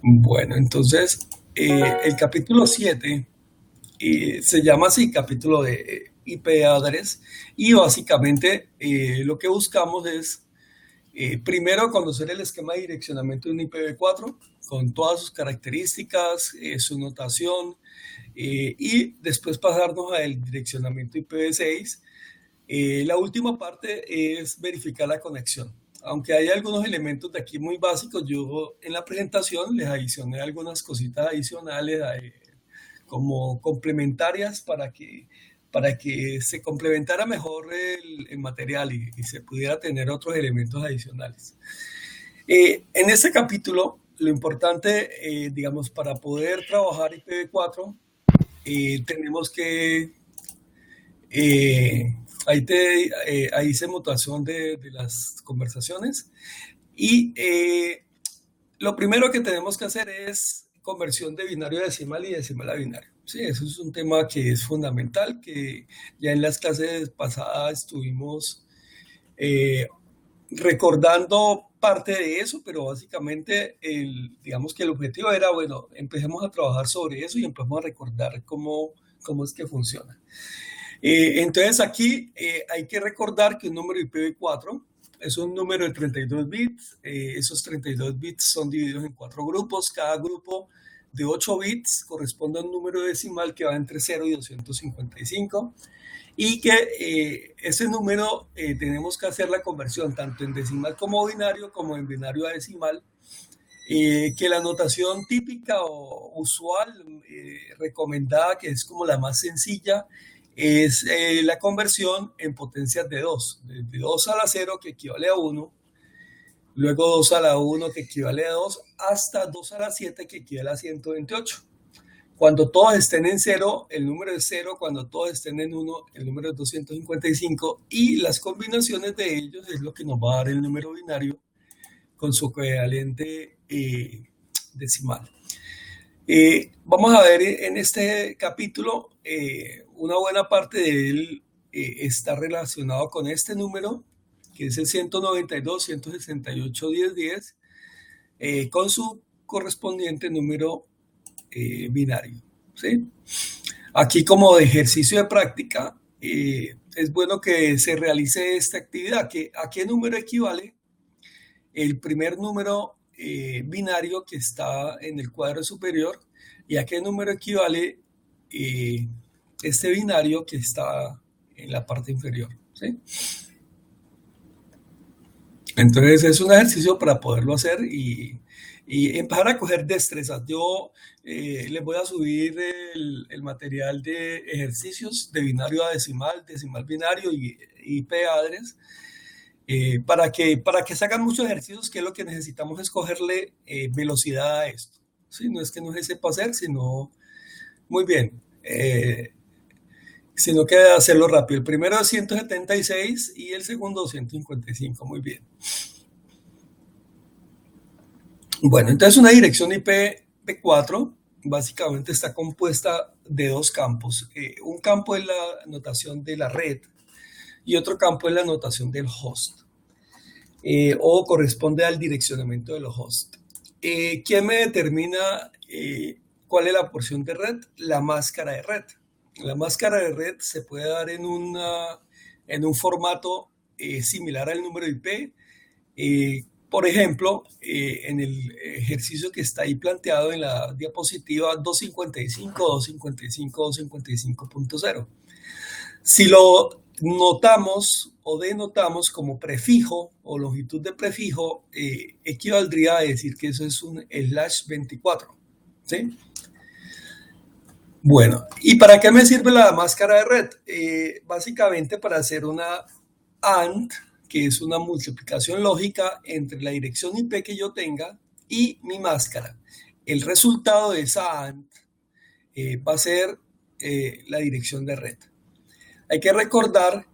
Bueno, entonces el capítulo 7 se llama así, capítulo de IP address, y básicamente lo que buscamos es primero conocer el esquema de direccionamiento de un IPv4 con todas sus características, su notación, y después pasarnos al direccionamiento IPv6. La última parte es verificar la conexión. Aunque hay algunos elementos de aquí muy básicos, yo en la presentación les adicioné algunas cositas adicionales como complementarias para que se complementara mejor el material y se pudiera tener otros elementos adicionales. En este capítulo, lo importante, digamos, para poder trabajar IPv4, tenemos que ahí hice mutación de las conversaciones y lo primero que tenemos que hacer es conversión de binario a decimal y decimal a binario. Sí, eso es un tema que es fundamental, que ya en las clases pasadas estuvimos eh, recordando parte de eso, pero básicamente digamos que el objetivo era, bueno, empecemos a trabajar sobre eso y empezamos a recordar cómo es que funciona. Entonces aquí hay que recordar que un número IPv4 es un número de 32 bits. Esos 32 bits son divididos en 4 grupos. Cada grupo de 8 bits corresponde a un número decimal que va entre 0 y 255. Y que ese número tenemos que hacer la conversión tanto en decimal como binario, como en binario a decimal. Que la notación típica o usual, recomendada, que es como la más sencilla, es la conversión en potencias de 2, de 2 a la 0 que equivale a 1, luego 2 a la 1 que equivale a 2, hasta 2 a la 7 que equivale a 128. Cuando todos estén en 0, el número es 0, cuando todos estén en 1, el número es 255, y las combinaciones de ellos es lo que nos va a dar el número binario con su equivalente decimal. Vamos a ver en este capítulo, una buena parte de él está relacionado con este número, que es el 192, 168, 10, 10, con su correspondiente número binario. ¿Sí? Aquí, como de ejercicio de práctica, es bueno que se realice esta actividad. ¿A qué número equivale el primer número binario que está en el cuadro superior y a qué número equivale este binario que está en la parte inferior? ¿Sí? Entonces es un ejercicio para poderlo hacer y empezar a coger destrezas. Yo les voy a subir el material de ejercicios de binario a decimal, decimal binario y IP address, para que se hagan muchos ejercicios, que es lo que necesitamos es cogerle velocidad a esto. ¿Sí? No es que no se sepa hacer, sino muy bien, sino que hacerlo rápido. El primero es 176 y el segundo 155, muy bien. Bueno, entonces una dirección IPv4 básicamente está compuesta de dos campos. Un campo es la notación de la red y otro campo es la notación del host. O corresponde al direccionamiento de los hosts. ¿Quién me determina cuál es la porción de red? La máscara de red. La máscara de red se puede dar en un formato similar al número IP. Por ejemplo, en el ejercicio que está ahí planteado en la diapositiva 255, 255, 255.0. Si lo notamos o denotamos como prefijo o longitud de prefijo, equivaldría a decir que eso es un /24. ¿Sí? Bueno, ¿y para qué me sirve la máscara de red? Básicamente para hacer una AND, que es una multiplicación lógica entre la dirección IP que yo tenga y mi máscara. El resultado de esa AND va a ser la dirección de red. Hay que recordar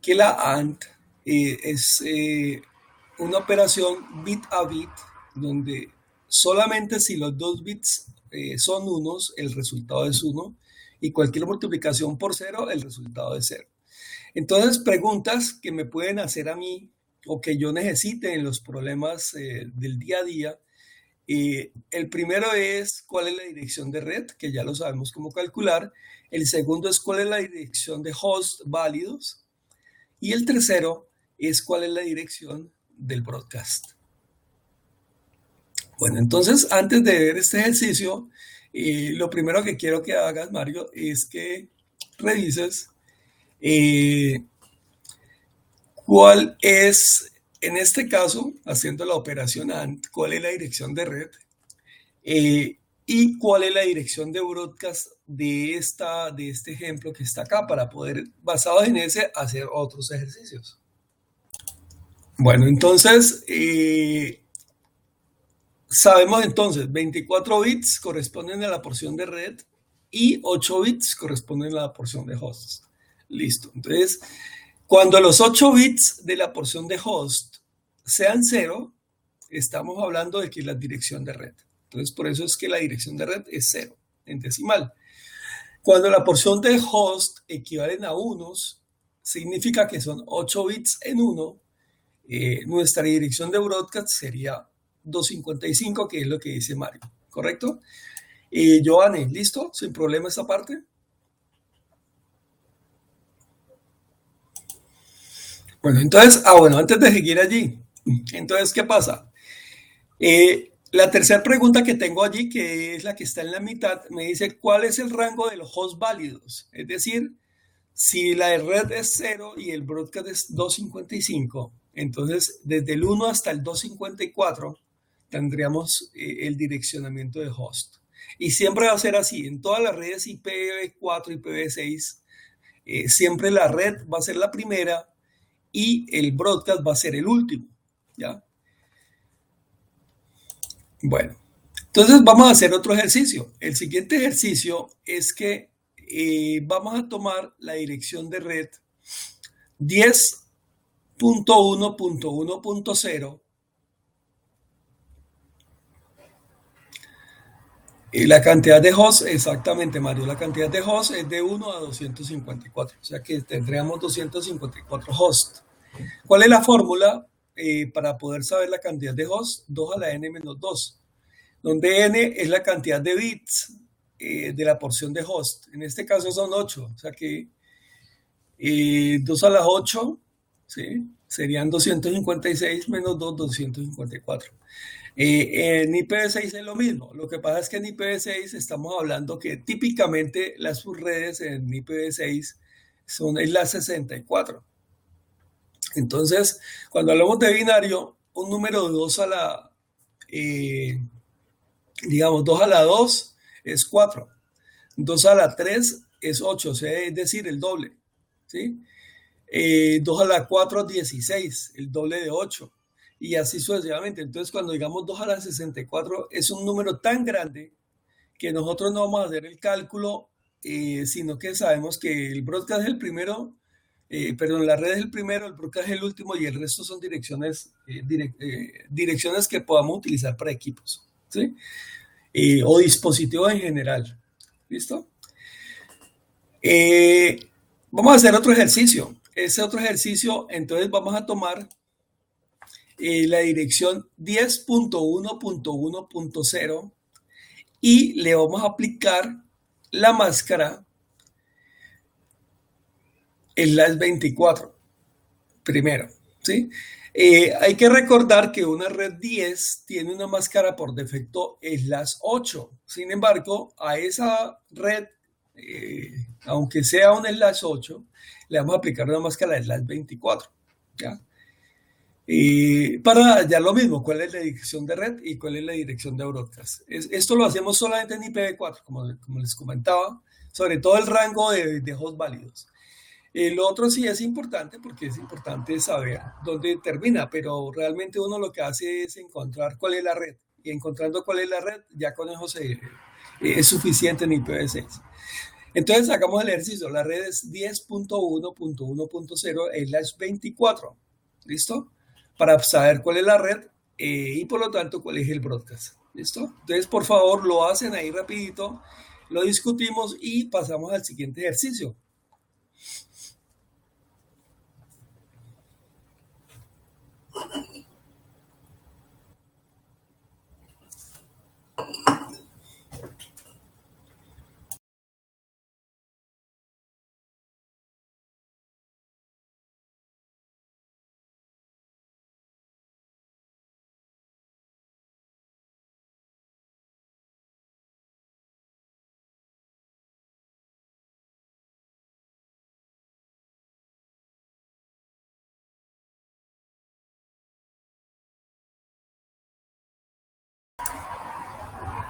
que la AND es una operación bit a bit, donde solamente si los dos bits son unos, el resultado es 1, y cualquier multiplicación por 0, el resultado es 0. Entonces, preguntas que me pueden hacer a mí o que yo necesite en los problemas del día a día, El primero es cuál es la dirección de red, que ya lo sabemos cómo calcular. El segundo es cuál es la dirección de host válidos. Y el tercero es cuál es la dirección del broadcast. Bueno, entonces antes de ver este ejercicio, lo primero que quiero que hagas, Mario, es que revises cuál es, en este caso, haciendo la operación AND, cuál es la dirección de red y cuál es la dirección de broadcast de este ejemplo que está acá para poder, basados en ese, hacer otros ejercicios. Bueno, entonces, sabemos entonces, 24 bits corresponden a la porción de red y 8 bits corresponden a la porción de hosts. Listo. Entonces, cuando los 8 bits de la porción de host sean 0, estamos hablando de que es la dirección de red. Entonces, por eso es que la dirección de red es 0 en decimal. Cuando la porción de host equivalen a unos, significa que son 8 bits en 1. Nuestra dirección de broadcast sería 255, que es lo que dice Mario, ¿correcto? Giovanni, ¿listo? ¿Sin problema esta parte? Bueno, entonces, antes de seguir allí, entonces, ¿qué pasa? La tercera pregunta que tengo allí, que es la que está en la mitad, me dice cuál es el rango de los hosts válidos. Es decir, si la red es 0 y el broadcast es 255, entonces desde el 1 hasta el 254 tendríamos el direccionamiento de host. Y siempre va a ser así. En todas las redes IPv4 y IPv6, siempre la red va a ser la primera y el broadcast va a ser el último. ¿Ya? Bueno, entonces vamos a hacer otro ejercicio. El siguiente ejercicio es que vamos a tomar la dirección de red 10.1.1.0 y la cantidad de hosts, exactamente, Mario, la cantidad de hosts es de 1 a 254, o sea que tendríamos 254 hosts. ¿Cuál es la fórmula para poder saber la cantidad de hosts? 2 a la n menos 2, donde n es la cantidad de bits de la porción de host. En este caso son 8, o sea que 2 a la 8, ¿sí? Serían 256 menos 2, 254. En IPv6 es lo mismo. Lo que pasa es que en IPv6 estamos hablando que típicamente las subredes en IPv6 son en la 64. Entonces, cuando hablamos de binario, un número de 2 a la, digamos, 2 a la 2 es 4. 2 a la 3 es 8, o sea, es decir, el doble. ¿Sí? 2 a la 4 es 16, el doble de 8. Y así sucesivamente. Entonces, cuando digamos 2 a la 64, es un número tan grande que nosotros no vamos a hacer el cálculo, sino que sabemos que el broadcast es el primero, perdón, la red es el primero, el broadcast es el último y el resto son direcciones que podamos utilizar para equipos, ¿sí? O dispositivos en general. ¿Listo? Vamos a hacer otro ejercicio. Ese otro ejercicio, entonces vamos a tomar la dirección 10.1.1.0 y le vamos a aplicar la máscara en las 24 primero, ¿sí? Hay que recordar que una red 10 tiene una máscara por defecto slash 8. Sin embargo, a esa red, aunque sea un slash 8, le vamos a aplicar una máscara slash 24. ¿Ya? Para hallar lo mismo, cuál es la dirección de red y cuál es la dirección de broadcast. Esto lo hacemos solamente en IPv4, como les comentaba, sobre todo el rango de hosts válidos. Lo otro sí es importante porque es importante saber dónde termina, pero realmente uno lo que hace es encontrar cuál es la red. Y encontrando cuál es la red, ya con eso es suficiente en IPv6. Entonces sacamos el ejercicio. La red es 10.1.1.0 slash 24. ¿Listo? Para saber cuál es la red y por lo tanto cuál es el broadcast. ¿Listo? Entonces, por favor, lo hacen ahí rapidito, lo discutimos y pasamos al siguiente ejercicio.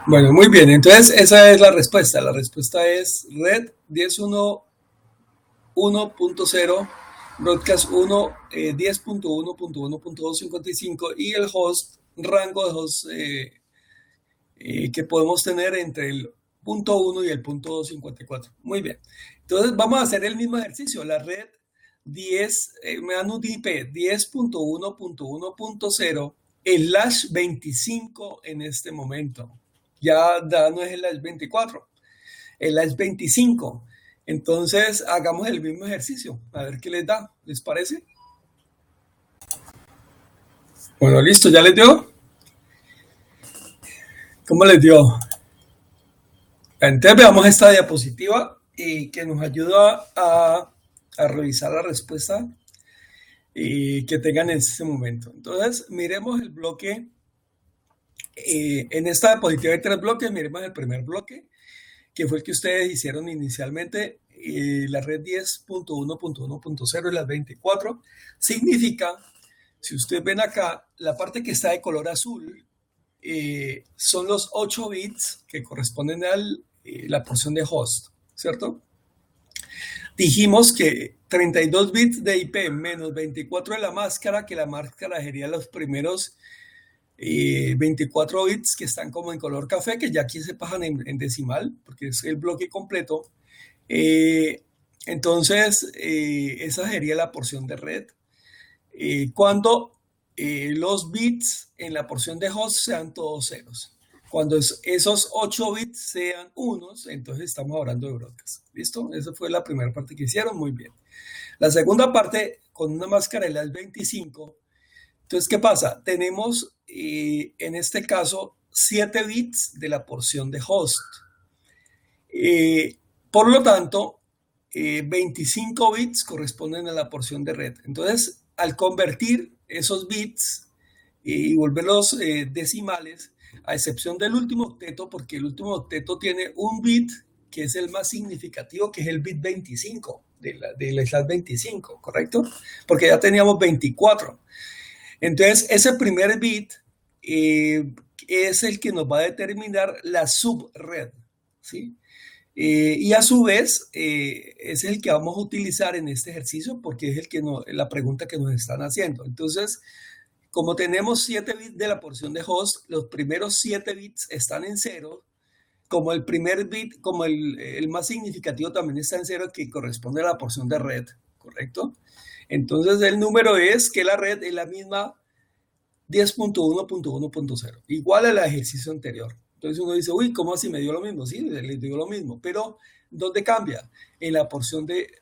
Bueno, muy bien. Entonces, esa es la respuesta. La respuesta es red 10.1.1.0, broadcast 1, 10.1.1.255 y el host, rango de host que podemos tener entre el punto 1 y el punto 254. Muy bien. Entonces, vamos a hacer el mismo ejercicio. La red 10, me dan un IP 10.1.1.0 /25 en este momento. Ya no es el 24, el 25. Entonces, hagamos el mismo ejercicio, a ver qué les da, ¿les parece? Bueno, listo, ¿ya les dio? ¿Cómo les dio? Entonces, veamos esta diapositiva que nos ayuda a revisar la respuesta que tengan en este momento. Entonces, miremos el bloque. En esta diapositiva hay 3 bloques, miremos el primer bloque, que fue el que ustedes hicieron inicialmente, la red 10.1.1.0 y las 24, significa, si ustedes ven acá, la parte que está de color azul son los 8 bits que corresponden a la porción de host, ¿cierto? Dijimos que 32 bits de IP menos 24 de la máscara, que la máscara sería los primeros 24 bits que están como en color café, que ya aquí se pasan en decimal, porque es el bloque completo. Entonces, esa sería la porción de red. Cuando los bits en la porción de host sean todos ceros. Cuando esos 8 bits sean unos, entonces estamos hablando de broadcast. ¿Listo? Esa fue la primera parte que hicieron, muy bien. La segunda parte, con una máscara de las 25. Entonces, ¿qué pasa? Tenemos, en este caso, 7 bits de la porción de host. Por lo tanto, 25 bits corresponden a la porción de red. Entonces, al convertir esos bits y volverlos decimales, a excepción del último octeto, porque el último octeto tiene un bit que es el más significativo, que es el bit 25 del slash 25, ¿correcto? Porque ya teníamos 24. Entonces, ese primer bit es el que nos va a determinar la subred, ¿sí? Y a su vez, es el que vamos a utilizar en este ejercicio porque es la pregunta que nos están haciendo. Entonces, como tenemos 7 bits de la porción de host, los primeros 7 bits están en cero. Como el primer bit, como el más significativo también está en cero, que corresponde a la porción de red, ¿correcto? Entonces, el número es que la red es la misma 10.1.1.0, igual al ejercicio anterior. Entonces uno dice, uy, ¿cómo así me dio lo mismo? Sí, le dio lo mismo, pero ¿dónde cambia? En la porción de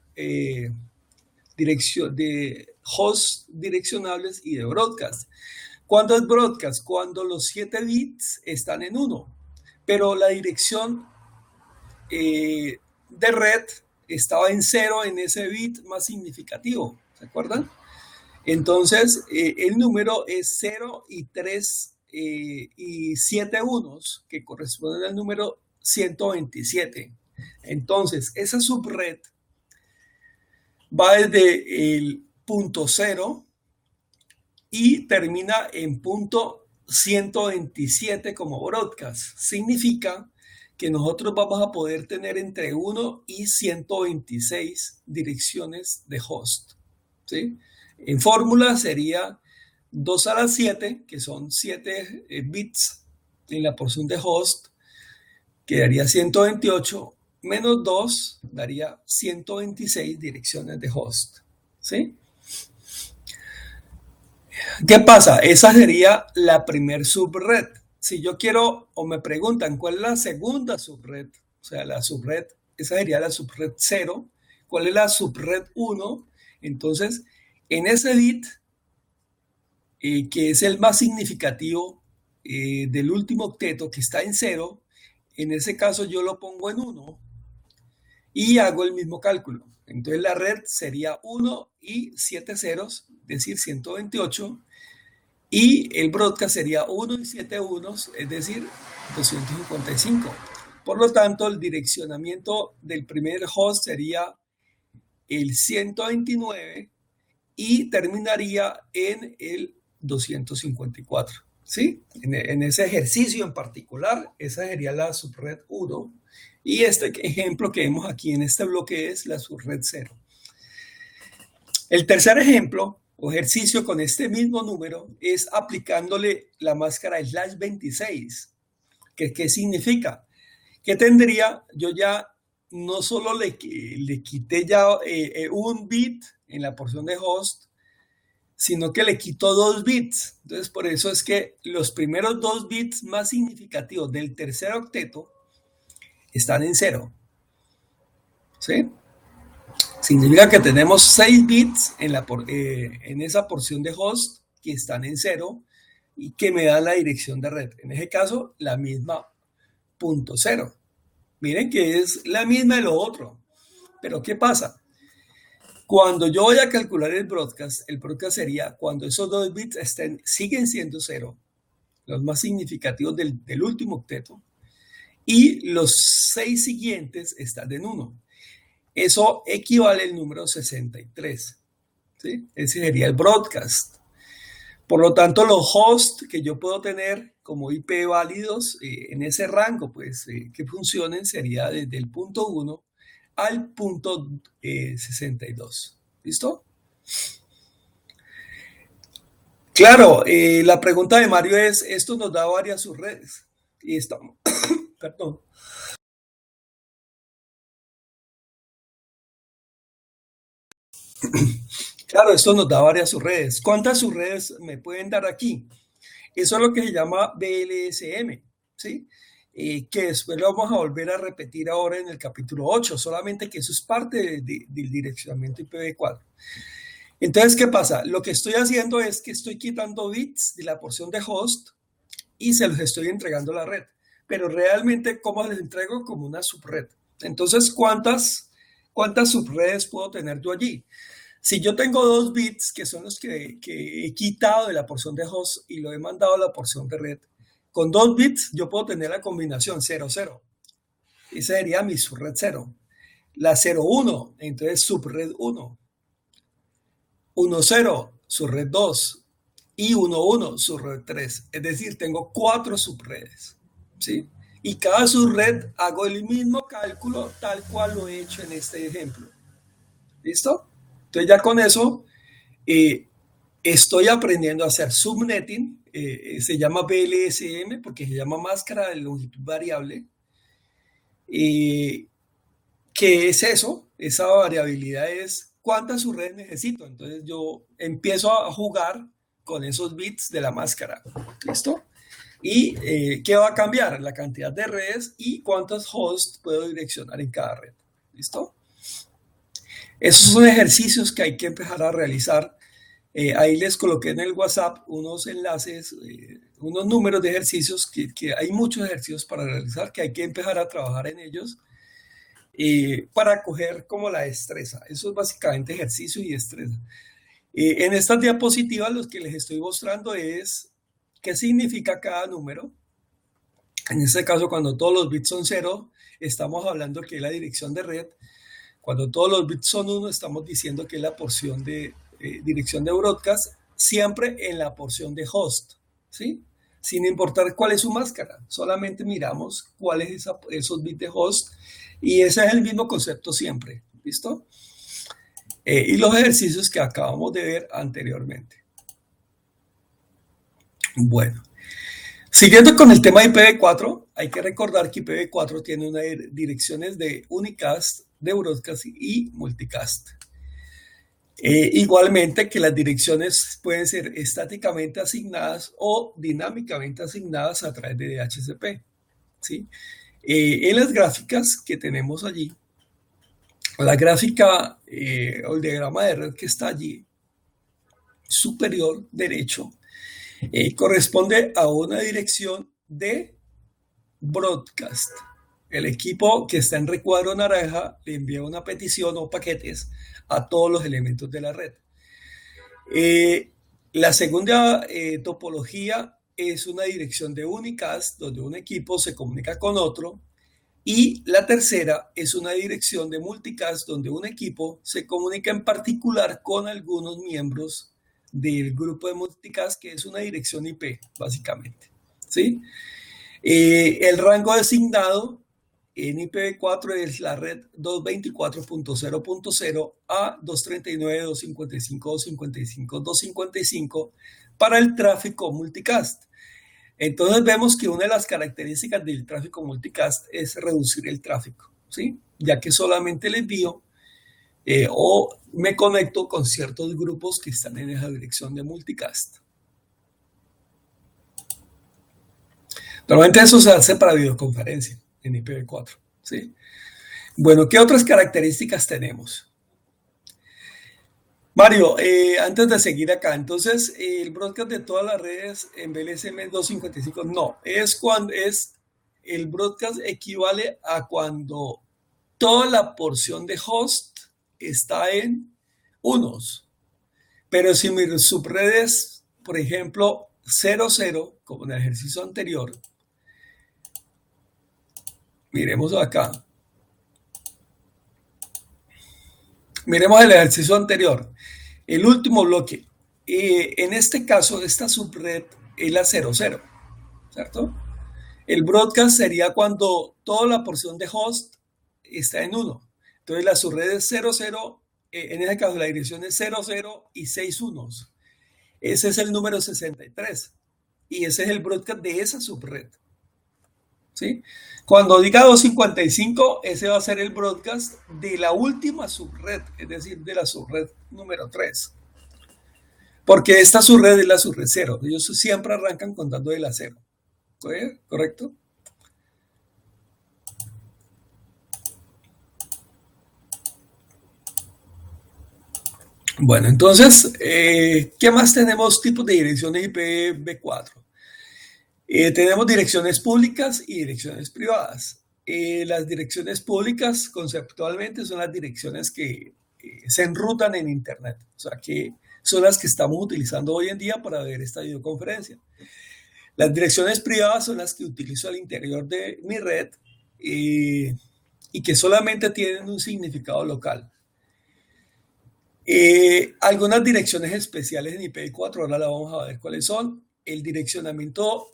dirección de hosts direccionables y de broadcast. ¿Cuándo es broadcast? Cuando los 7 bits están en 1, pero la dirección de red estaba en 0 en ese bit más significativo, ¿se acuerdan? Entonces, el número es 0 y 3 y 7 unos, que corresponden al número 127. Entonces, esa subred va desde el punto 0 y termina en punto 127 como broadcast. Significa que nosotros vamos a poder tener entre 1 y 126 direcciones de host, ¿sí? En fórmula sería 2 a la 7, que son 7 bits en la porción de host, que daría 128, menos 2 daría 126 direcciones de host, ¿sí? ¿Qué pasa? Esa sería la primer subred. Si yo quiero, o me preguntan, ¿cuál es la segunda subred? O sea, la subred, esa sería la subred 0. ¿Cuál es la subred 1? Entonces, en ese bit, que es el más significativo del último octeto, que está en 0, en ese caso yo lo pongo en 1 y hago el mismo cálculo. Entonces la red sería 1 y 7 ceros, es decir, 128, y el broadcast sería 1 y 7 unos, es decir, 255. Por lo tanto, el direccionamiento del primer host sería el 129 y terminaría en el 254, ¿sí? En ese ejercicio en particular, esa sería la subred 1. Y este ejemplo que vemos aquí en este bloque es la subred 0. El tercer ejemplo o ejercicio con este mismo número es aplicándole la máscara slash 26. ¿Qué significa? Que tendría, yo ya no solo le quité ya un bit en la porción de host, sino que le quito 2 bits. Entonces, por eso es que los primeros 2 bits más significativos del tercer octeto están en 0. ¿Sí? Significa que tenemos 6 bits en esa porción de host que están en 0 y que me dan la dirección de red. En ese caso, la misma .0. Miren que es la misma de lo otro. Pero ¿qué pasa? Cuando yo voy a calcular el broadcast sería cuando esos 2 bits siguen siendo 0, los más significativos del último octeto, y los 6 siguientes están en 1. Eso equivale al número 63. ¿Sí? Ese sería el broadcast. Por lo tanto, los hosts que yo puedo tener como IP válidos en ese rango, pues que funcionen sería desde el punto 1 al punto 62. ¿Listo? Claro, la pregunta de Mario es, esto nos da varias subredes. Y estamos, perdón. Claro, esto nos da varias subredes. ¿Cuántas subredes me pueden dar aquí? Eso es lo que se llama BLSM, ¿sí? Que después lo vamos a volver a repetir ahora en el capítulo 8, solamente que eso es parte del direccionamiento IPv4. Entonces, ¿qué pasa? Lo que estoy haciendo es que estoy quitando bits de la porción de host y se los estoy entregando a la red. Pero realmente, ¿cómo les entrego? Como una subred. Entonces, ¿cuántas subredes puedo tener yo allí? Si yo tengo 2 bits, que son los que he quitado de la porción de host y lo he mandado a la porción de red, con 2 bits yo puedo tener la combinación 00. Esa sería mi subred 0. La 01, entonces subred 1. 10, subred 2. Y 11, subred 3. Es decir, tengo 4 subredes. ¿Sí? Y cada subred hago el mismo cálculo tal cual lo he hecho en este ejemplo. ¿Listo? Entonces ya con eso estoy aprendiendo a hacer subnetting, se llama BLSM porque se llama máscara de longitud variable. ¿Qué es eso? Esa variabilidad es cuántas subredes necesito. Entonces yo empiezo a jugar con esos bits de la máscara. ¿Listo? ¿Y qué va a cambiar? La cantidad de redes y cuántos hosts puedo direccionar en cada red. ¿Listo? Esos son ejercicios que hay que empezar a realizar. Ahí les coloqué en el WhatsApp unos enlaces, unos números de ejercicios, que hay muchos ejercicios para realizar, que hay que empezar a trabajar en ellos para coger como la destreza. Eso es básicamente ejercicio y destreza. En estas diapositivas lo que les estoy mostrando es qué significa cada número. En este caso, cuando todos los bits son 0, estamos hablando que es la dirección de red. Cuando todos los bits son 1, estamos diciendo que es la porción de dirección de broadcast, siempre en la porción de host, ¿sí? Sin importar cuál es su máscara, solamente miramos cuál es esos bits de host y ese es el mismo concepto siempre, ¿listo? Y los ejercicios que acabamos de ver anteriormente. Bueno, siguiendo con el tema de IPv4, hay que recordar que IPv4 tiene unas direcciones de unicast, de broadcast y multicast. Igualmente que las direcciones pueden ser estáticamente asignadas o dinámicamente asignadas a través de DHCP. ¿Sí? En las gráficas que tenemos allí, la gráfica o el diagrama de red que está allí, superior derecho, corresponde a una dirección de broadcast. El equipo que está en recuadro naranja le envía una petición o paquetes a todos los elementos de la red. La segunda topología es una dirección de unicast, donde un equipo se comunica con otro. Y la tercera es una dirección de multicast, donde un equipo se comunica en particular con algunos miembros del grupo de multicast, que es una dirección IP, básicamente, ¿sí? El rango designado en IPv4 es la red 224.0.0 a 239.255.255.255 para el tráfico multicast. Entonces vemos que una de las características del tráfico multicast es reducir el tráfico, ¿sí? Ya que solamente el envío o me conecto con ciertos grupos que están en esa dirección de multicast. Normalmente eso se hace para videoconferencia en IPv4, ¿sí? Bueno, ¿qué otras características tenemos? Mario, antes de seguir acá, entonces el broadcast de todas las redes en BLSM 255, no, el broadcast equivale a cuando toda la porción de host está en unos. Pero si mi subred es, por ejemplo, 00, como en el ejercicio anterior, miremos acá. Miremos el ejercicio anterior. El último bloque. En este caso, esta subred es la 00, ¿cierto? El broadcast sería cuando toda la porción de host está en 1. Entonces la subred es 00, en este caso la dirección es 00 y 6 unos. Ese es el número 63 y ese es el broadcast de esa subred, ¿sí? Cuando diga 255, ese va a ser el broadcast de la última subred, es decir, de la subred número 3. Porque esta subred es la subred 0. Ellos siempre arrancan contando de la 0. ¿Correcto? Bueno, entonces, ¿qué más tenemos tipos de direcciones IPv4? Tenemos direcciones públicas y direcciones privadas. Las direcciones públicas conceptualmente son las direcciones que se enrutan en Internet, o sea, que son las que estamos utilizando hoy en día para ver esta videoconferencia. Las direcciones privadas son las que utilizo al interior de mi red y que solamente tienen un significado local. Algunas direcciones especiales en IPv4, ahora la vamos a ver cuáles son. El direccionamiento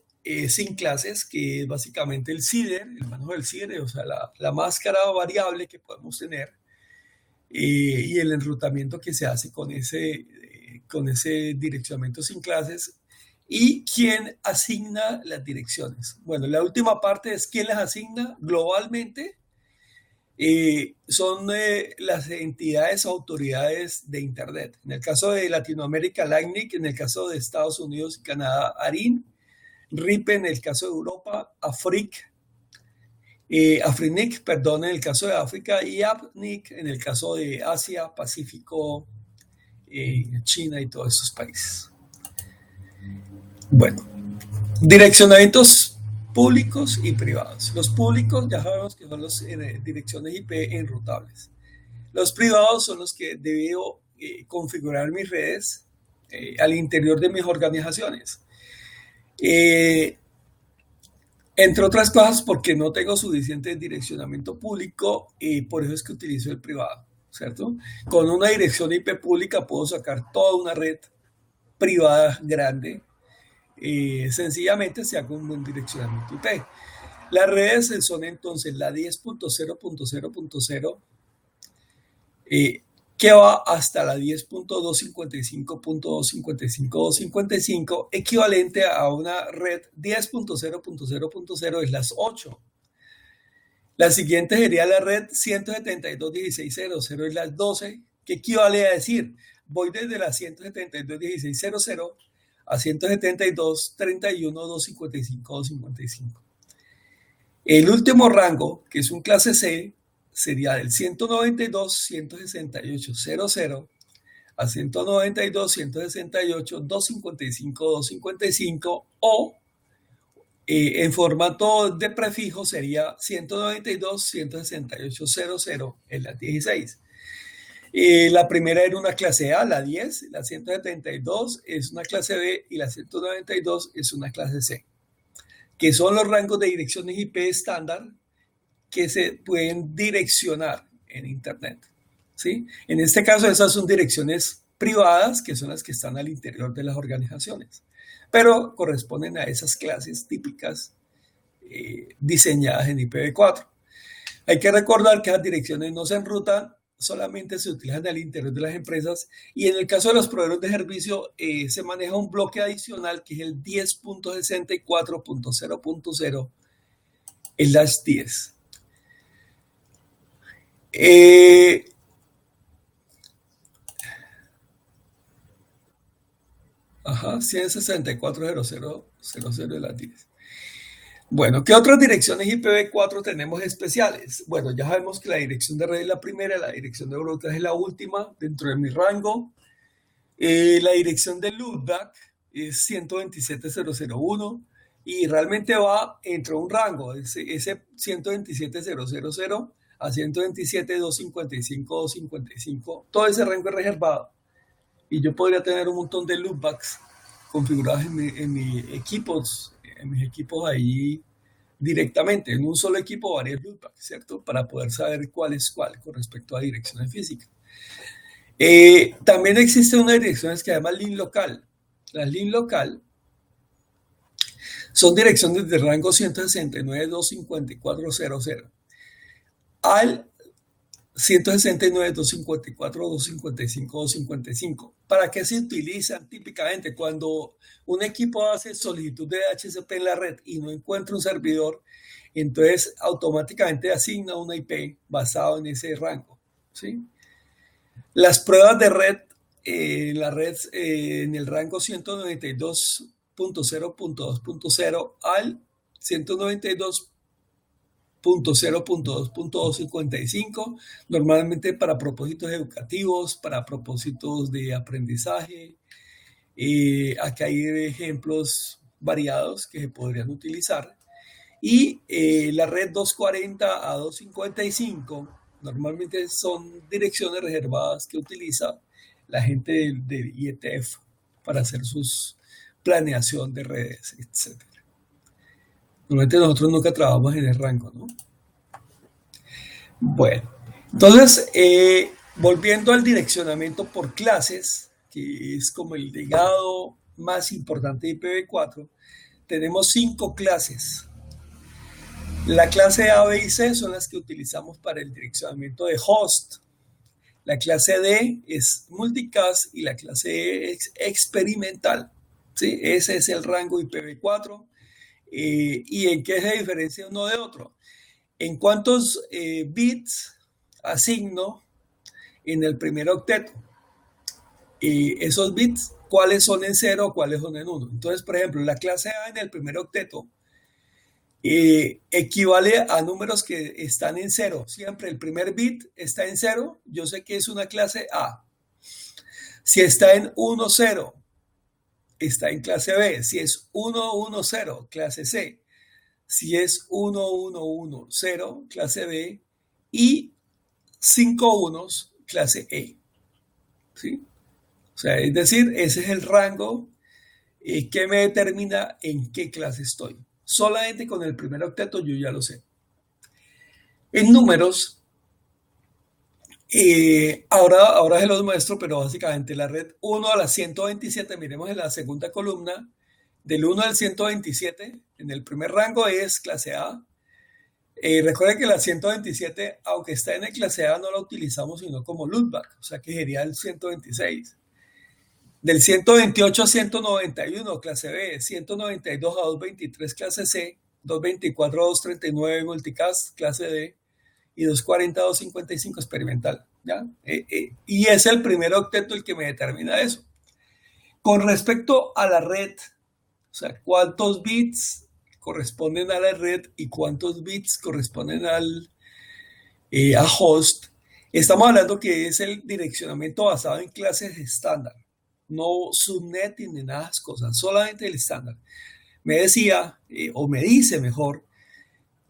sin clases, que es básicamente el CIDR, el manejo del CIDR, o sea, la máscara variable que podemos tener, y el enrutamiento que se hace con ese direccionamiento sin clases, y quién asigna las direcciones. Bueno, la última parte es quién las asigna globalmente. Son las entidades o autoridades de Internet. En el caso de Latinoamérica, la ACNIC; en el caso de Estados Unidos y Canadá, ARIN; RIPE en el caso de Europa, AFRINIC, perdón, en el caso de África, y APNIC en el caso de Asia, Pacífico, China y todos esos países. Bueno, direccionamientos públicos y privados. Los públicos ya sabemos que son las direcciones IP enrutables. Los privados son los que debo configurar mis redes al interior de mis organizaciones. Entre otras cosas porque no tengo suficiente direccionamiento público y por eso es que utilizo el privado, ¿cierto? Con una dirección IP pública puedo sacar toda una red privada grande. Sencillamente se hace un buen direccionamiento IP. Las redes son entonces la 10.0.0.0, que va hasta la 10.255.255.255, equivalente a una red 10.0.0.0 es las 8. La siguiente sería la red 172.16.0.0 es las 12, que equivale a decir, voy desde la 172.16.0.0 a 172.31.255.255. El último rango, que es un clase C, sería del 192.168.00 a 192.168.255.255 o en formato de prefijo sería 192.168.00 en la 16. La primera era una clase A, la 10, la 172 es una clase B y la 192 es una clase C, que son los rangos de direcciones IP estándar que se pueden direccionar en Internet, ¿sí? En este caso, esas son direcciones privadas, que son las que están al interior de las organizaciones, pero corresponden a esas clases típicas diseñadas en IPv4. Hay que recordar que las direcciones no se enrutan, solamente se utilizan al interior de las empresas, y en el caso de los proveedores de servicio se maneja un bloque adicional que es el 10.64.0.0/10. Ajá, 164.0.0.0 de las 10. Bueno, ¿qué otras direcciones IPv4 tenemos especiales? Bueno, ya sabemos que la dirección de red es la primera, la dirección de broadcast es la última dentro de mi rango. La dirección de loopback es 127.0.0.1 y realmente va entre un rango, ese 127.0.0.0 a 127.255.255. Todo ese rango es reservado y yo podría tener un montón de loopbacks configurados en mis equipos ahí directamente, en un solo equipo varios loopbacks, ¿cierto? Para poder saber cuál es cuál con respecto a direcciones físicas. También existen unas direcciones que se llaman link local. Las link local son direcciones de rango 169.254.0.0 al 169.254.255.255. ¿Para qué se utilizan típicamente? Cuando un equipo hace solicitud de DHCP en la red y no encuentra un servidor, entonces automáticamente asigna una IP basado en ese rango, ¿sí? Las pruebas de red, la red en el rango 192.0.2.0 al 192.0.2.255, normalmente para propósitos educativos, para propósitos de aprendizaje. Aquí hay ejemplos variados que se podrían utilizar. Y la red 240 a 255 normalmente son direcciones reservadas que utiliza la gente del IETF para hacer sus planeación de redes, etc. Normalmente nosotros nunca trabajamos en el rango, ¿no? Bueno, entonces, volviendo al direccionamiento por clases, que es como el legado más importante de IPv4, tenemos 5 clases. La clase A, B y C son las que utilizamos para el direccionamiento de host. La clase D es multicast y la clase E es experimental. ¿Sí? Ese es el rango IPv4. ¿Y en qué se diferencia uno de otro? En cuántos bits asigno en el primer octeto. Esos bits, ¿cuáles son en 0 o cuáles son en 1? Entonces, por ejemplo, la clase A en el primer octeto equivale a números que están en 0. Siempre el primer bit está en 0, yo sé que es una clase A. Si está en 1, 0, está en clase B. Si es 1, 1, 0, clase C. Si es 1, 1, 1, 0, clase B. Y 5 unos, clase E. ¿Sí? O sea, es decir, ese es el rango que me determina en qué clase estoy. Solamente con el primer octeto yo ya lo sé. En números, ahora se los muestro, pero básicamente la red 1 a la 127, miremos en la segunda columna, del 1 al 127, en el primer rango es clase A. Recuerden que la 127, aunque está en el clase A, no la utilizamos sino como loopback, o sea que sería el 126. Del 128 a 191, clase B, 192 a 223, clase C, 224 a 239, multicast, clase D, y 240 a 255, experimental. ¿Ya? Y es el primer octeto el que me determina eso. Con respecto a la red, o sea, cuántos bits corresponden a la red y cuántos bits corresponden a host, estamos hablando que es el direccionamiento basado en clases estándar. No subnetting ni nada de esas cosas, solamente el estándar. Me decía, o me dice mejor,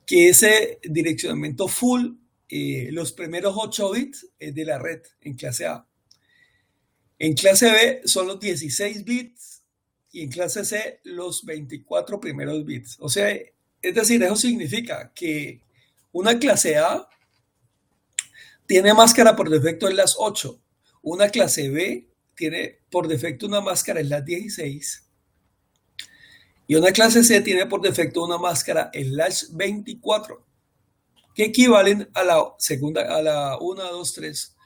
que ese direccionamiento full, los primeros 8 bits es de la red en clase A. En clase B son los 16 bits y en clase C los 24 primeros bits. O sea, es decir, eso significa que una clase A tiene máscara por defecto en las 8, una clase B tiene por defecto una máscara slash 16 y una clase C tiene por defecto una máscara slash 24, que equivalen a la segunda, a la 1, 2, 3,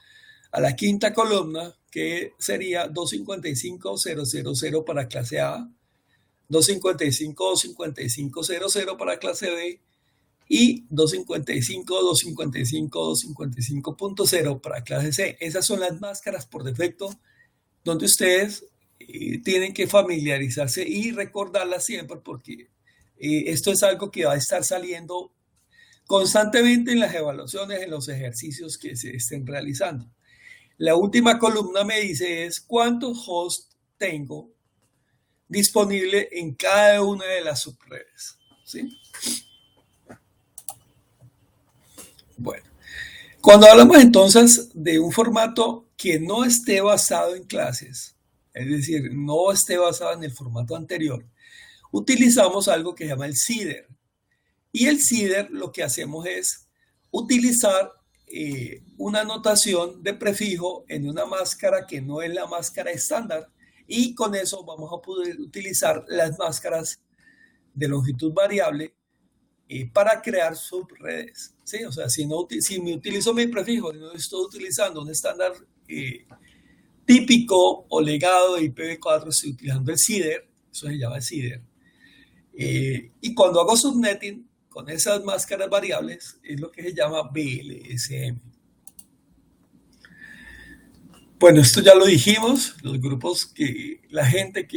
a la quinta columna, que sería 255.000 para clase A, 255.255.00 para clase B y 255, 255, 255.0 para clase C. Esas son las máscaras por defecto donde ustedes tienen que familiarizarse y recordarlas siempre, porque esto es algo que va a estar saliendo constantemente en las evaluaciones, en los ejercicios que se estén realizando. La última columna me dice es cuántos hosts tengo disponible en cada una de las subredes, ¿sí? Bueno, cuando hablamos entonces de un formato que no esté basado en clases, es decir, no esté basado en el formato anterior, utilizamos algo que se llama el CIDR. Y el CIDR lo que hacemos es utilizar una notación de prefijo en una máscara que no es la máscara estándar, y con eso vamos a poder utilizar las máscaras de longitud variable para crear subredes, ¿sí? O sea, si me utilizo mi prefijo y no estoy utilizando un estándar típico o legado de IPv4, estoy utilizando el CIDR, eso se llama el CIDR. Y cuando hago subnetting con esas máscaras variables, es lo que se llama BLSM. Bueno, esto ya lo dijimos, los grupos la gente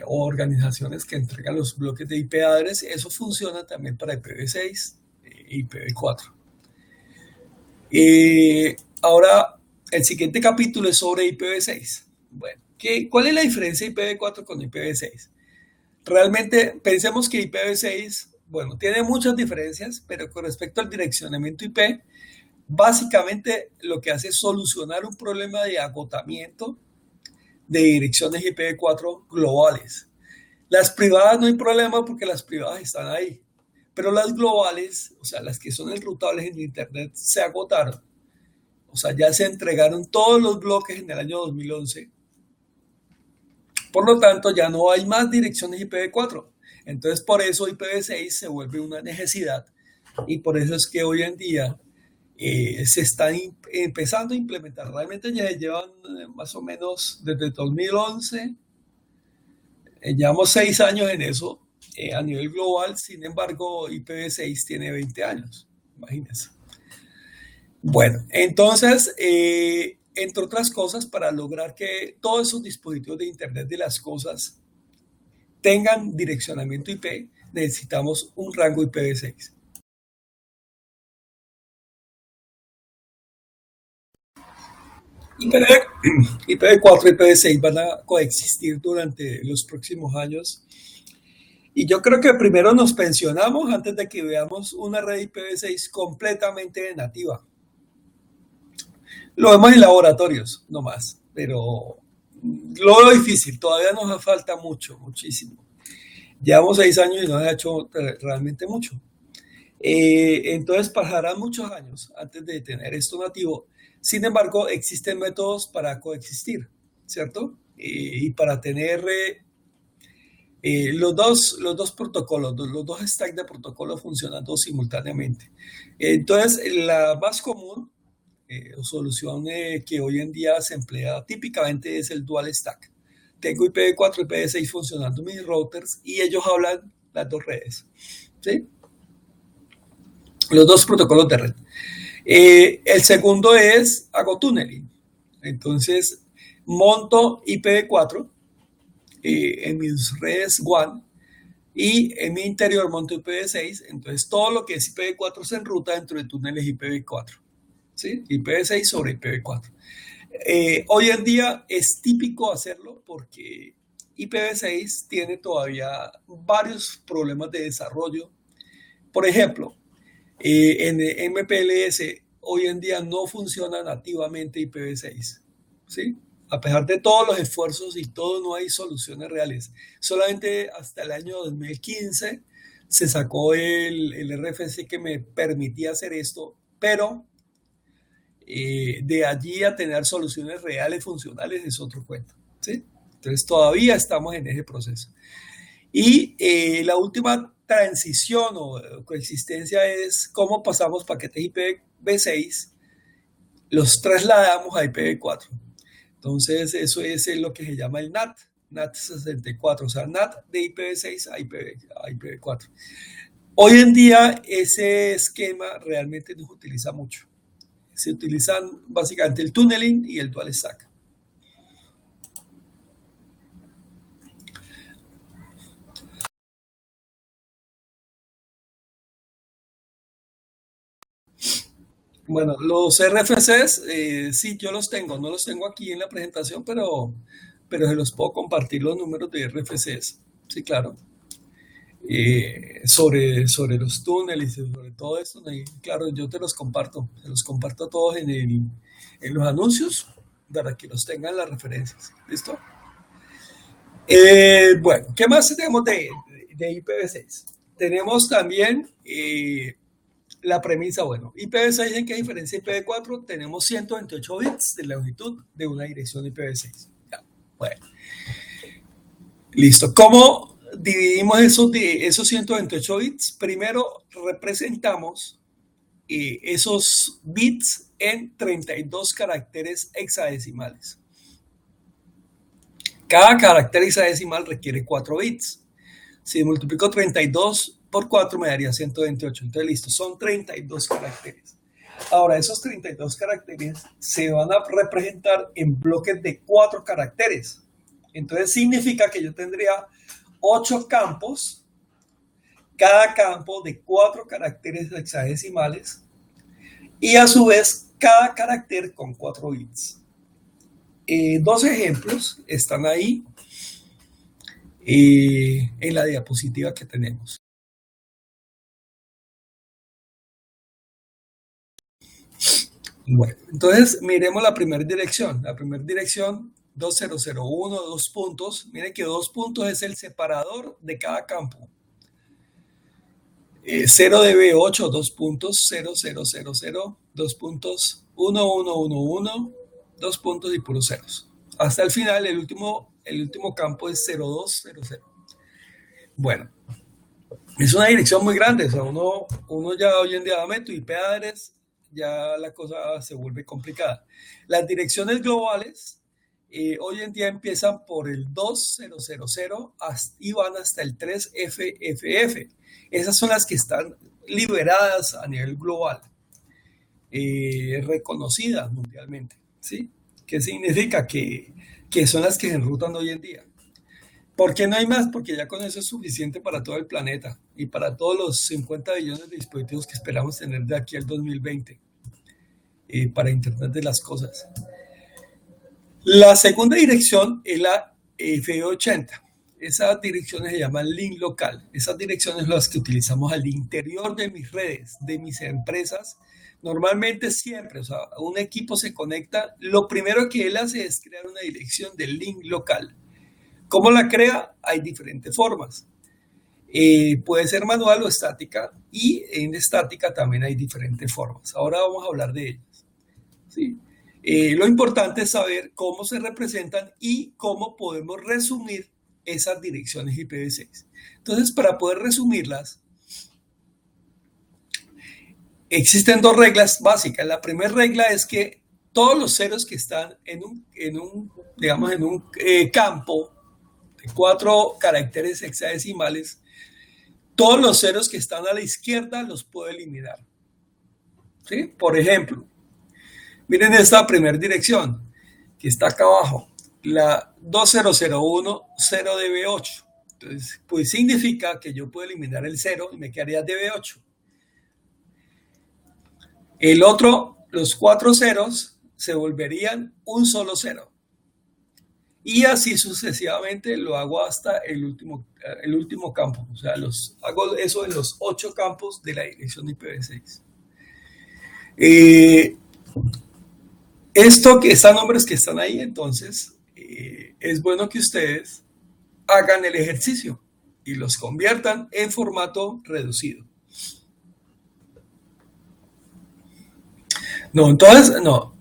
o organizaciones que entregan los bloques de IP address, eso funciona también para IPv6 e IPv4. Ahora, el siguiente capítulo es sobre IPv6. Bueno, ¿cuál es la diferencia de IPv4 con IPv6? Realmente pensemos que IPv6, bueno, tiene muchas diferencias, pero con respecto al direccionamiento IP, básicamente lo que hace es solucionar un problema de agotamiento de direcciones IPv4 globales. Las privadas no hay problema porque las privadas están ahí, pero las globales, o sea, las que son enrutables en Internet, se agotaron. O sea, ya se entregaron todos los bloques en el año 2011. Por lo tanto, ya no hay más direcciones IPv4. Entonces, por eso IPv6 se vuelve una necesidad, y por eso es que hoy en día se están empezando a implementar. Realmente ya llevan más o menos desde 2011, llevamos 6 años en eso a nivel global. Sin embargo, IPv6 tiene 20 años, imagínense. Bueno, entonces, entre otras cosas, para lograr que todos esos dispositivos de Internet de las cosas tengan direccionamiento IP, necesitamos un rango IPv6. IPv4 y IPv6 van a coexistir durante los próximos años. Y yo creo que primero nos pensionamos antes de que veamos una red IPv6 completamente nativa. Lo vemos en laboratorios, no más, pero lo veo difícil, todavía nos falta mucho, muchísimo. Llevamos 6 años y no se ha hecho realmente mucho. Entonces pasarán muchos años antes de tener esto nativo. Sin embargo, existen métodos para coexistir, ¿cierto? Y para tener los dos protocolos, los dos stacks de protocolos funcionando simultáneamente. Entonces, la más común solución que hoy en día se emplea típicamente es el dual stack. Tengo IPv4 y IPv6 funcionando mis routers y ellos hablan las dos redes, ¿sí? Los dos protocolos de red. El segundo es hago tunneling. Entonces, monto IPv4 en mis redes WAN y en mi interior monto IPv6. Entonces, todo lo que es IPv4 se enruta dentro de túneles IPv4. ¿Sí? IPv6 sobre IPv4. Hoy en día es típico hacerlo porque IPv6 tiene todavía varios problemas de desarrollo. Por ejemplo, en MPLS hoy en día no funciona nativamente IPv6, ¿sí? A pesar de todos los esfuerzos y todo, no hay soluciones reales. Solamente hasta el año 2015 se sacó el RFC que me permitía hacer esto, pero De allí a tener soluciones reales, funcionales, es otro cuento, ¿sí? Entonces todavía estamos en ese proceso. Y la última transición o coexistencia es cómo pasamos paquetes IPv6, los trasladamos a IPv4. Entonces eso es lo que se llama el NAT, NAT 64, o sea, NAT de IPv6 a IPv4. Hoy en día ese esquema realmente no se utiliza mucho. Se utilizan básicamente el tunneling y el dual stack. Bueno, los RFCs, sí, yo los tengo. No los tengo aquí en la presentación, pero se los puedo compartir los números de RFCs. Sí, claro. Sobre los túneles y sobre todo esto, claro, yo te los comparto. Se los comparto a todos en los anuncios para que los tengan las referencias. ¿Listo? Bueno, ¿qué más tenemos de IPv6? Tenemos también la premisa, bueno, IPv6 en qué diferencia IPv4, tenemos 128 bits de longitud de una dirección IPv6. Ya, bueno, listo. ¿Cómo dividimos esos 128 bits? Primero representamos esos bits en 32 caracteres hexadecimales. Cada carácter hexadecimal requiere 4 bits. Si multiplico 32 por 4 me daría 128. Entonces, listo, son 32 caracteres. Ahora, esos 32 caracteres se van a representar en bloques de 4 caracteres. Entonces, significa que yo tendría 8 campos, cada campo de 4 caracteres hexadecimales, y a su vez, cada carácter con 4 bits. Dos ejemplos están ahí en la diapositiva que tenemos. Bueno, entonces miremos la primera dirección. La primera dirección, 2001, 2 puntos. Miren que 2 puntos es el separador de cada campo. 0db8, 2 puntos, 0000, 2 puntos, 1111, 2 puntos y puros ceros. Hasta el final, el último campo es 0200. Bueno, es una dirección muy grande. O sea, uno ya hoy en día dame tu IP address, ya la cosa se vuelve complicada. Las direcciones globales hoy en día empiezan por el 2000 y van hasta el 3FFF. Esas son las que están liberadas a nivel global, reconocidas mundialmente, ¿sí? ¿Qué significa? Que son las que se enrutan hoy en día. ¿Por qué no hay más? Porque ya con eso es suficiente para todo el planeta y para todos los 50 billones de dispositivos que esperamos tener de aquí al 2020 para Internet de las Cosas. La segunda dirección es la F80. Esas direcciones se llaman link local. Esas direcciones son las que utilizamos al interior de mis redes, de mis empresas. Normalmente siempre, o sea, un equipo se conecta, lo primero que él hace es crear una dirección de link local. ¿Cómo la crea? Hay diferentes formas. Puede ser manual o estática, y en estática también hay diferentes formas. Ahora vamos a hablar de ellas. ¿Sí? Lo importante es saber cómo se representan y cómo podemos resumir esas direcciones IPv6. Entonces, para poder resumirlas, existen dos reglas básicas. La primera regla es que todos los ceros que están en un campo de 4 caracteres hexadecimales, todos los ceros que están a la izquierda los puedo eliminar. ¿Sí? Por ejemplo, miren esta primera dirección que está acá abajo, la 2001 0db8. Entonces, pues significa que yo puedo eliminar el 0 y me quedaría db8. El otro, los 4 ceros se volverían un solo 0. Y así sucesivamente lo hago hasta el último campo. O sea, hago eso en los 8 campos de la dirección IPv6. Estos nombres que están ahí, entonces, es bueno que ustedes hagan el ejercicio y los conviertan en formato reducido. No, entonces, no.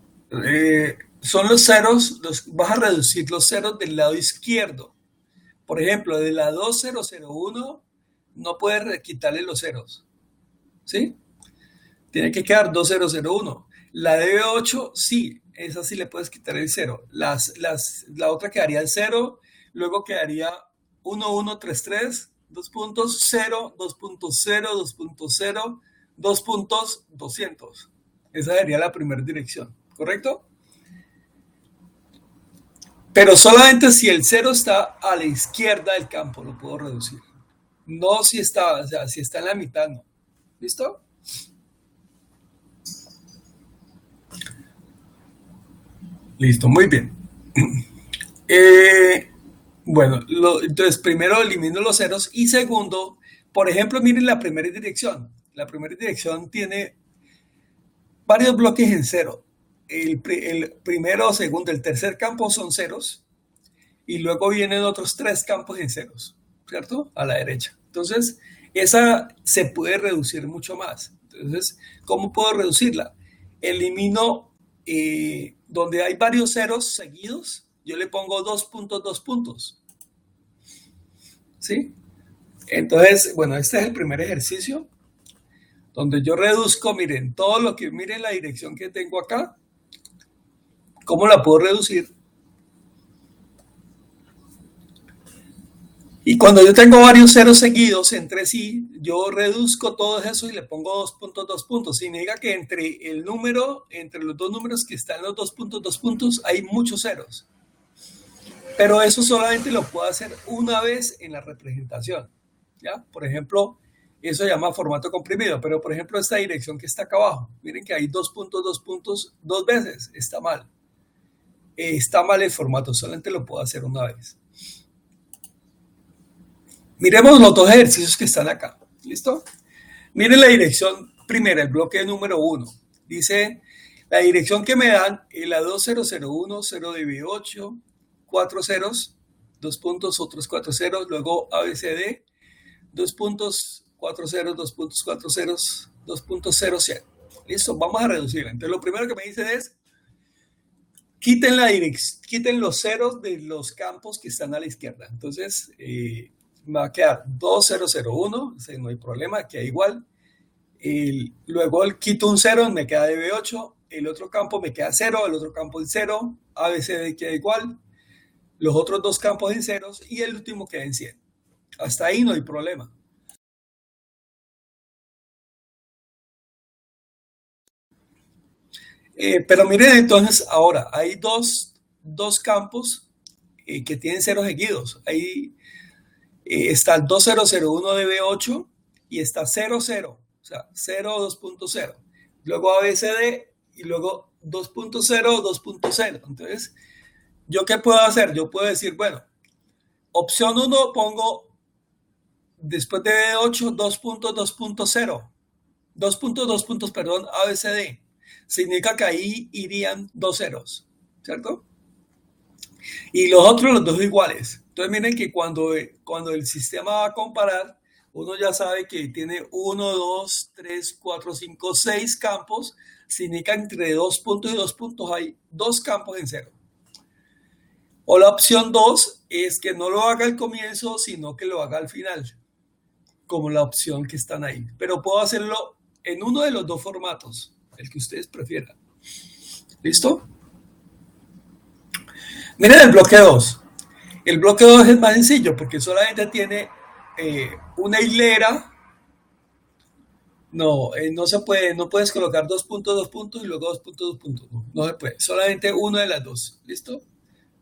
Son los ceros, vas a reducir los ceros del lado izquierdo. Por ejemplo, de la 2001 no puedes quitarle los ceros, ¿sí? Tiene que quedar 2001. La DB8, sí, esa sí le puedes quitar el cero. La otra quedaría el cero, luego quedaría 1133, dos puntos, 0, 2.0, 2.0, 2 puntos, 200. Esa sería la primera dirección, ¿correcto? Pero solamente si el cero está a la izquierda del campo lo puedo reducir. No si está, o sea, si está en la mitad, no. ¿Listo? Listo, muy bien. Eh, bueno, entonces primero elimino los ceros y segundo, por ejemplo, miren la primera dirección. La primera dirección tiene varios bloques en cero. El primero, segundo, el tercer campo son ceros y luego vienen otros tres campos en ceros, ¿cierto? A la derecha. Entonces, esa se puede reducir mucho más. Entonces, ¿cómo puedo reducirla? Elimino donde hay varios ceros seguidos, yo le pongo 2 puntos, 2 puntos. ¿Sí? Entonces, bueno, este es el primer ejercicio donde yo reduzco, miren, todo lo que, miren la dirección que tengo acá, ¿cómo la puedo reducir? Y cuando yo tengo varios ceros seguidos entre sí, yo reduzco todo eso y le pongo 2 puntos, 2 puntos. Significa que entre el número, entre los dos números que están en los 2 puntos, 2 puntos, hay muchos ceros. Pero eso solamente lo puedo hacer una vez en la representación. ¿Ya? Por ejemplo, eso se llama formato comprimido. Pero, por ejemplo, esta dirección que está acá abajo, miren que hay 2 puntos, 2 puntos, dos veces. Está mal. Está mal el formato, solamente lo puedo hacer una vez. Miremos los dos ejercicios que están acá. ¿Listo? Miren la dirección primera, el bloque número 1. Dice, la dirección que me dan es la 2001, 0DB8, 4 ceros, 2 puntos, otros 4 ceros, luego ABCD, 2 puntos, 4 ceros, 2 puntos, 4 ceros, 2 puntos, 0, 0. Listo, vamos a reducirla. Entonces, lo primero que me dice es, quiten los ceros de los campos que están a la izquierda. Entonces, me va a quedar 2001, no hay problema, queda igual. Luego quito un 0, me queda DB8, el otro campo me queda 0, el otro campo en 0, ABCD queda igual, los otros dos campos en ceros y el último queda en 100. Hasta ahí no hay problema. Pero miren entonces, ahora hay dos campos que tienen ceros seguidos. Ahí está el 2001 DB8 y está 0, 0. O sea, 0, 2.0. Luego ABCD y luego 2.0, 2.0. Entonces, ¿yo qué puedo hacer? Yo puedo decir, bueno, opción 1 pongo después de 8, 2 puntos, 2.0. 2 puntos, 2 puntos, perdón, ABCD. Significa que ahí irían dos ceros, ¿cierto? Y los otros, los dos iguales. Entonces miren que cuando el sistema va a comparar, uno ya sabe que tiene 1, 2, 3, 4, 5, 6 campos. Significa entre 2 puntos y 2 puntos hay dos campos en cero. O la opción 2 es que no lo haga al comienzo, sino que lo haga al final, como la opción que están ahí. Pero puedo hacerlo en uno de los dos formatos, el que ustedes prefieran. ¿Listo? Miren el bloque 2. El bloque 2 es más sencillo porque solamente tiene una hilera. No, no se puede, no puedes colocar 2 puntos, 2 puntos y luego 2 puntos, 2 puntos. No, no se puede. Solamente una de las dos. ¿Listo?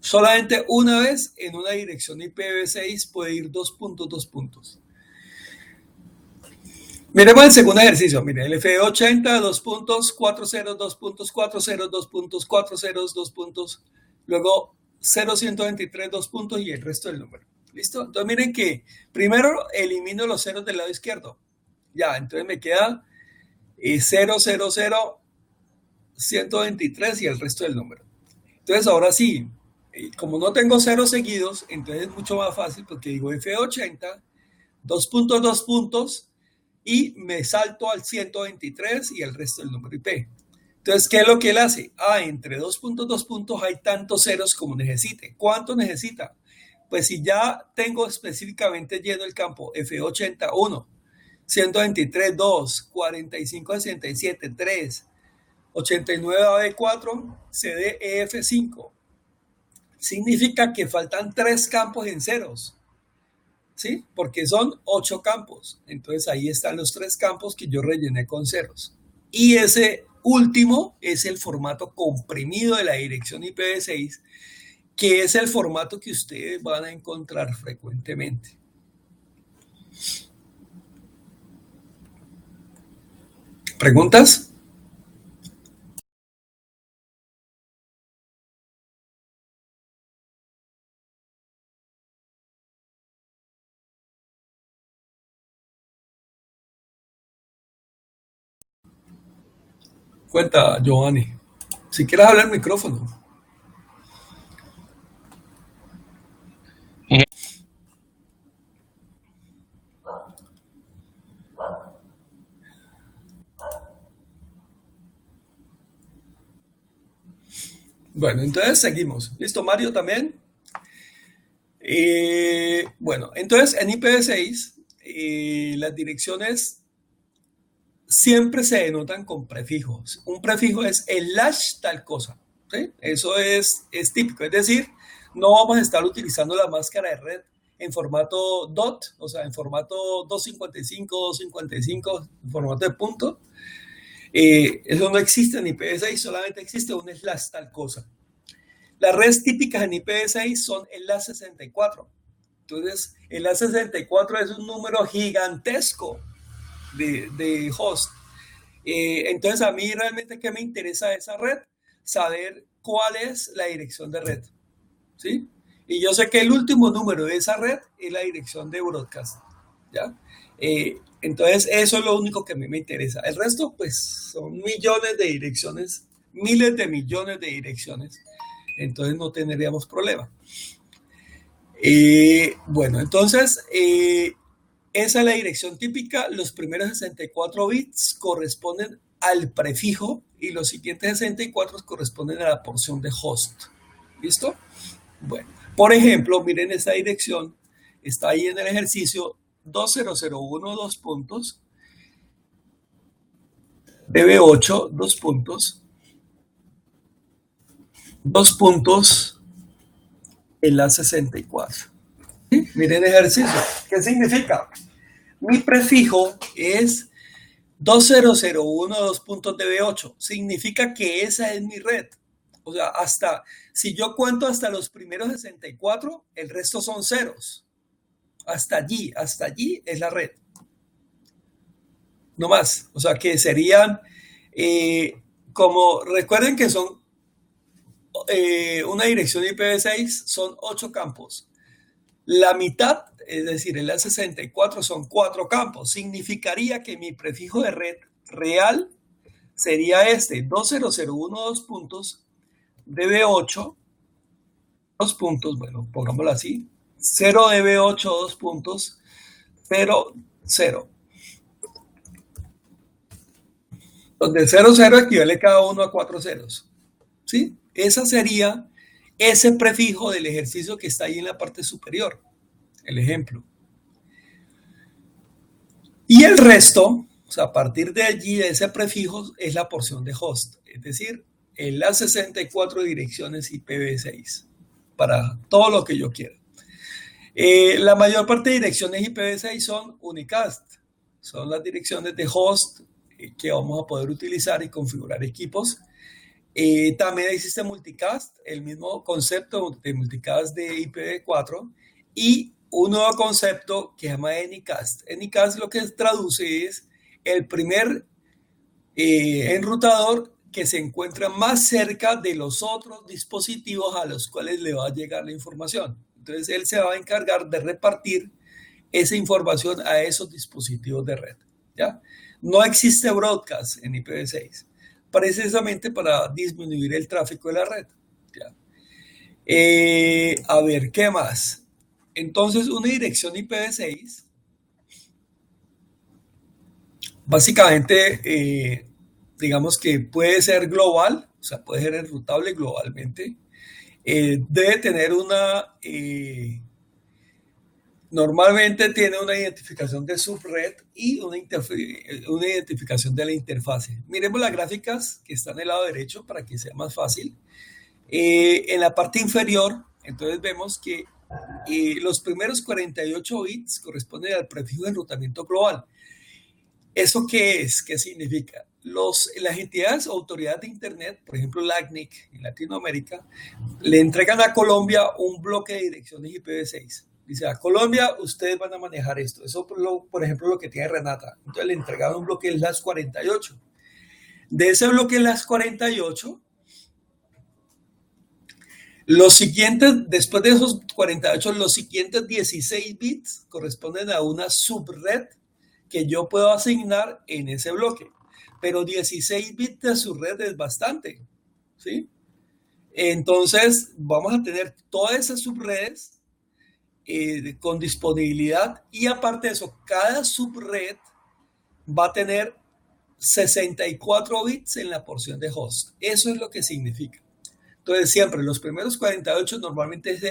Solamente una vez en una dirección IPv6 puede ir 2 puntos, 2 puntos. Miremos el segundo ejercicio. Miren, el F80, 2 puntos, 4 ceros, 2 puntos, 4 ceros, 2 puntos, 4 ceros, 2 puntos. Luego 0,123, 2 puntos y el resto del número. ¿Listo? Entonces miren que primero elimino los ceros del lado izquierdo. Ya, entonces me queda 0, 0, 0, 123 y el resto del número. Entonces ahora sí, como no tengo ceros seguidos, entonces es mucho más fácil porque digo F80, 2 puntos, 2 puntos y me salto al 123 y el resto del número IP. Entonces, ¿qué es lo que él hace? Entre dos puntos hay tantos ceros como necesite. ¿Cuánto necesita? Pues si ya tengo específicamente lleno el campo F80, 1, 123, 2, 45, 67, 3, 89, AB4, CD, EF5. Significa que faltan 3 campos en ceros, ¿sí? Porque son 8 campos. Entonces ahí están los 3 campos que yo rellené con ceros. Y ese último es el formato comprimido de la dirección IPv6, que es el formato que ustedes van a encontrar frecuentemente. ¿Preguntas? Cuenta, Giovanni. Si quieres hablar al micrófono. Bueno, entonces seguimos. ¿Listo, Mario, también? Bueno, entonces en IPv6 las direcciones siempre se denotan con prefijos. Un prefijo es el slash tal cosa, ¿sí? Eso es típico, es decir, no vamos a estar utilizando la máscara de red en formato dot, o sea, en formato 255, 255, en formato de punto. Eso no existe en IPv6, solamente existe un slash tal cosa. Las redes típicas en IPv6 son el A64. Entonces, el A64 es un número gigantesco de host. Entonces, a mí realmente, ¿qué me interesa de esa red? Saber cuál es la dirección de red. ¿Sí? Y yo sé que el último número de esa red es la dirección de broadcast. ¿Ya? Entonces, eso es lo único que a mí me interesa. El resto, pues, son millones de direcciones, miles de millones de direcciones. Entonces, no tendríamos problema. Bueno, entonces, esa es la dirección típica. Los primeros 64 bits corresponden al prefijo y los siguientes 64 corresponden a la porción de host. ¿Listo? Bueno, por ejemplo, miren esta dirección. Está ahí en el ejercicio 20012 dos puntos, BB8, 2 puntos, 2 puntos, el A64. ¿Sí? Miren el ejercicio. ¿Qué significa? Mi prefijo es 2001 dos puntos de B8. Significa que esa es mi red. O sea, hasta, si yo cuento hasta los primeros 64, el resto son ceros. Hasta allí es la red. No más. O sea, que serían, como recuerden que son una dirección IPv6, son 8 campos. La mitad, es decir, el A64 son 4 campos. Significaría que mi prefijo de red real sería este, 2001 dos puntos, DB8, 2 puntos, bueno, pongámoslo así, 0 DB8, 2 puntos, 0, 0. Donde 0, 0 equivale cada uno a 4 ceros. ¿Sí? Esa sería ese prefijo del ejercicio que está ahí en la parte superior. El ejemplo. Y el resto, o sea, a partir de allí, de ese prefijo, es la porción de host. Es decir, en las 64 direcciones IPv6 para todo lo que yo quiera. La mayor parte de direcciones IPv6 son unicast. Son las direcciones de host que vamos a poder utilizar y configurar equipos. También existe multicast, el mismo concepto de multicast de IPv4 y un nuevo concepto que se llama Anycast. Anycast lo que traduce es el primer enrutador que se encuentra más cerca de los otros dispositivos a los cuales le va a llegar la información. Entonces él se va a encargar de repartir esa información a esos dispositivos de red. ¿Ya? No existe broadcast en IPv6, precisamente para disminuir el tráfico de la red. ¿Ya? A ver, ¿qué más? Entonces, una dirección IPv6 básicamente digamos que puede ser global, o sea, puede ser enrutable globalmente. Debe tener normalmente tiene una identificación de subred y una identificación de la interfase. Miremos las gráficas que están en el lado derecho para que sea más fácil. En la parte inferior, entonces vemos que los primeros 48 bits corresponden al prefijo de enrutamiento global. ¿Eso qué es? ¿Qué significa? Las entidades o autoridades de Internet, por ejemplo, la ACNIC en Latinoamérica, le entregan a Colombia un bloque de direcciones IPv6. Dice, a Colombia ustedes van a manejar esto. Eso, por ejemplo, lo que tiene Renata. Entonces le entregaron un bloque de las 48. De ese bloque de las 48, los siguientes, después de esos 48, los siguientes 16 bits corresponden a una subred que yo puedo asignar en ese bloque. Pero 16 bits de subred es bastante, ¿sí? Entonces, vamos a tener todas esas subredes con disponibilidad y aparte de eso, cada subred va a tener 64 bits en la porción de host. Eso es lo que significa. Entonces, siempre los primeros 48 normalmente es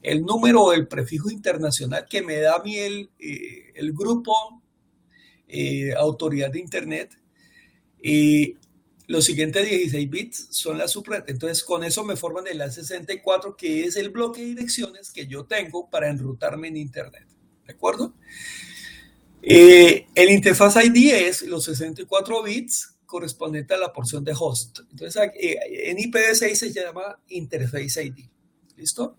el número o el prefijo internacional que me da a mí el grupo autoridad de Internet. Y los siguientes 16 bits son la subred. Entonces, con eso me forman el A64, que es el bloque de direcciones que yo tengo para enrutarme en Internet. ¿De acuerdo? El interfaz ID es los 64 bits correspondiente a la porción de host. Entonces, en IPv6 se llama Interface ID. ¿Listo?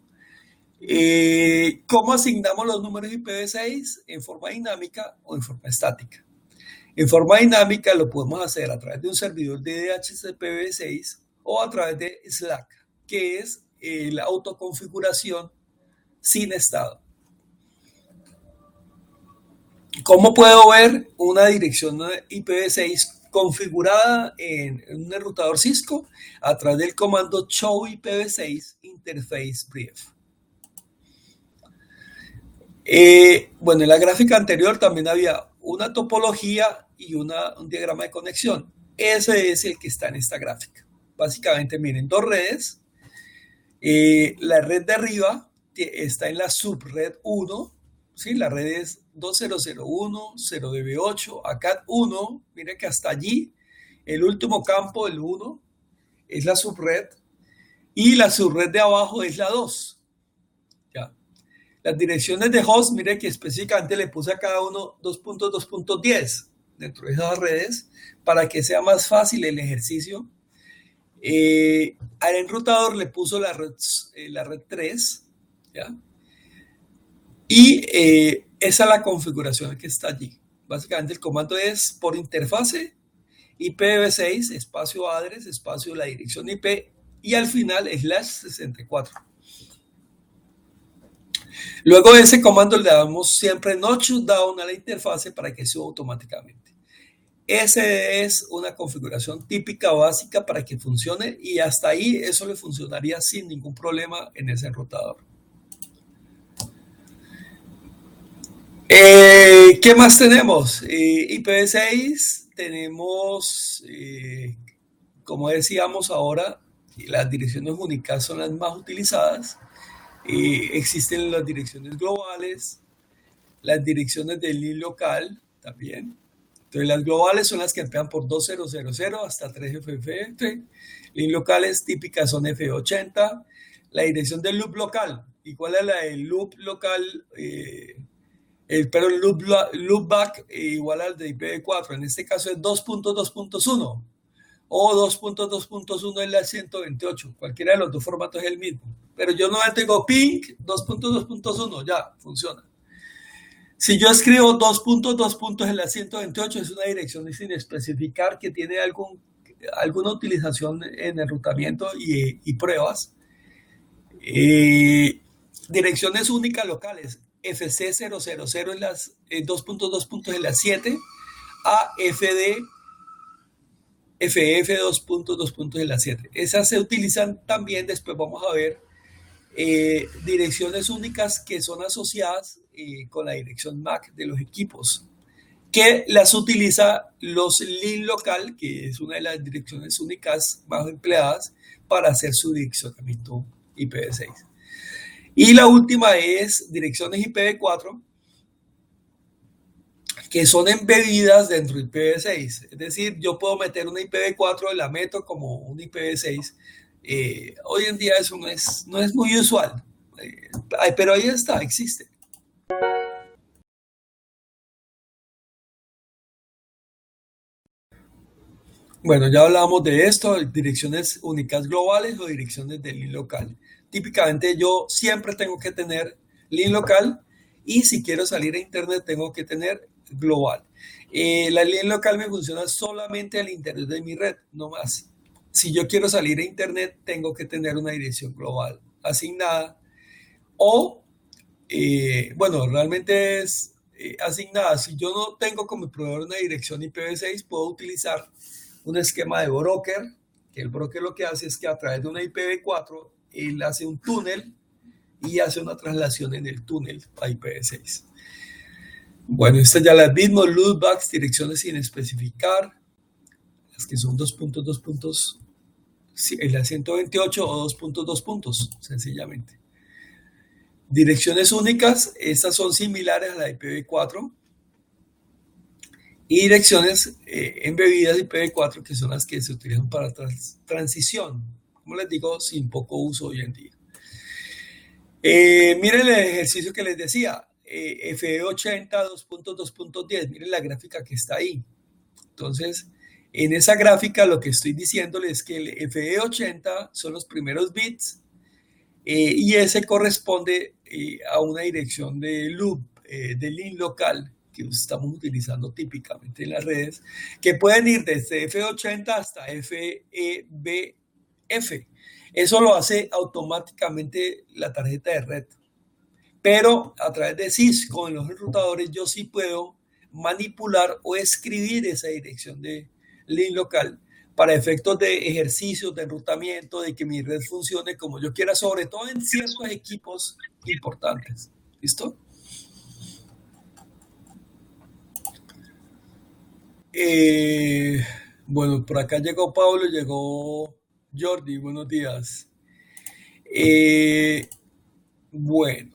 ¿Cómo asignamos los números IPv6? ¿En forma dinámica o en forma estática? En forma dinámica lo podemos hacer a través de un servidor de DHCPv6 o a través de Slack, que es la autoconfiguración sin estado. ¿Cómo puedo ver una dirección IPv6 configurada en un enrutador Cisco? A través del comando show IPv6 interface brief. Bueno, en la gráfica anterior también había una topología y un diagrama de conexión. Ese es el que está en esta gráfica. Básicamente, miren, dos redes. La red de arriba está en la subred 1. ¿Sí? La red es 2001, 0DB8, ACAT 1. Miren que hasta allí, el último campo, el 1, es la subred. Y la subred de abajo es la 2. ¿Ya? Las direcciones de host, mire que específicamente le puse a cada uno 2.2.10 dentro de esas redes para que sea más fácil el ejercicio. Al enrutador le puso la red 3, ¿ya? Y esa es la configuración que está allí. Básicamente el comando es por interfase IPv6, espacio address, espacio la dirección IP y al final /64. Luego de ese comando le damos siempre no shutdown a la interfase para que suba automáticamente. Esa es una configuración típica básica para que funcione y hasta ahí eso le funcionaría sin ningún problema en ese enrutador. ¿Qué más tenemos? IPv6, tenemos, como decíamos ahora, las direcciones únicas son las más utilizadas. Existen las direcciones globales, las direcciones del link local también. Entonces, las globales son las que empiezan por 2000 hasta 3FFF. Link locales típicas son F80. La dirección del loop local. ¿Y cuál es la del loop local? Pero el loopback igual al de IPv4. En este caso es 2.2.1 o 2.2.1 en la 128. Cualquiera de los dos formatos es el mismo. Pero yo no tengo ping 2.2.1, ya, funciona. Si yo escribo 2.2 en la 128, es una dirección sin especificar que tiene alguna utilización en enrutamiento y pruebas. Direcciones únicas locales. FC000 en las 2.2 en la 7, AFD FF 2.2 en la 7. Esas se utilizan también, después vamos a ver direcciones únicas que son asociadas con la dirección MAC de los equipos, que las utiliza los link local, que es una de las direcciones únicas más empleadas para hacer su direccionamiento IPv6. Y la última es direcciones IPv4, que son embebidas dentro de IPv6. Es decir, yo puedo meter una IPv4 y la meto como un IPv6. Hoy en día eso no es muy usual, pero ahí está, existe. Bueno, ya hablábamos de esto, direcciones únicas globales o direcciones de link local. Típicamente yo siempre tengo que tener link local y si quiero salir a internet tengo que tener global. La link local me funciona solamente al interior de mi red, no más. Si yo quiero salir a internet tengo que tener una dirección global asignada o, bueno, realmente es asignada. Si yo no tengo como proveedor una dirección IPv6, puedo utilizar un esquema de broker, que el broker lo que hace es que a través de una IPv4, él hace un túnel y hace una traslación en el túnel a IPv6. Bueno, estas ya las mismas, loopbacks, direcciones sin especificar, las que son 2 puntos, en la 128 o 2 puntos, sencillamente. Direcciones únicas, estas son similares a la IPv4. Y direcciones embebidas IPv4, que son las que se utilizan para transición, como les digo, sin poco uso hoy en día. Miren el ejercicio que les decía, FE80 2.2.10, miren la gráfica que está ahí. Entonces, en esa gráfica lo que estoy diciéndoles es que el FE80 son los primeros bits y ese corresponde a una dirección de loop, de link local, que estamos utilizando típicamente en las redes, que pueden ir desde F80 hasta FEBF. Eso lo hace automáticamente la tarjeta de red. Pero a través de SYS, con los enrutadores, yo sí puedo manipular o escribir esa dirección de link local para efectos de ejercicios de enrutamiento, de que mi red funcione como yo quiera, sobre todo en ciertos equipos importantes. ¿Listo? Bueno, por acá llegó Pablo, llegó Jordi, buenos días. Bueno.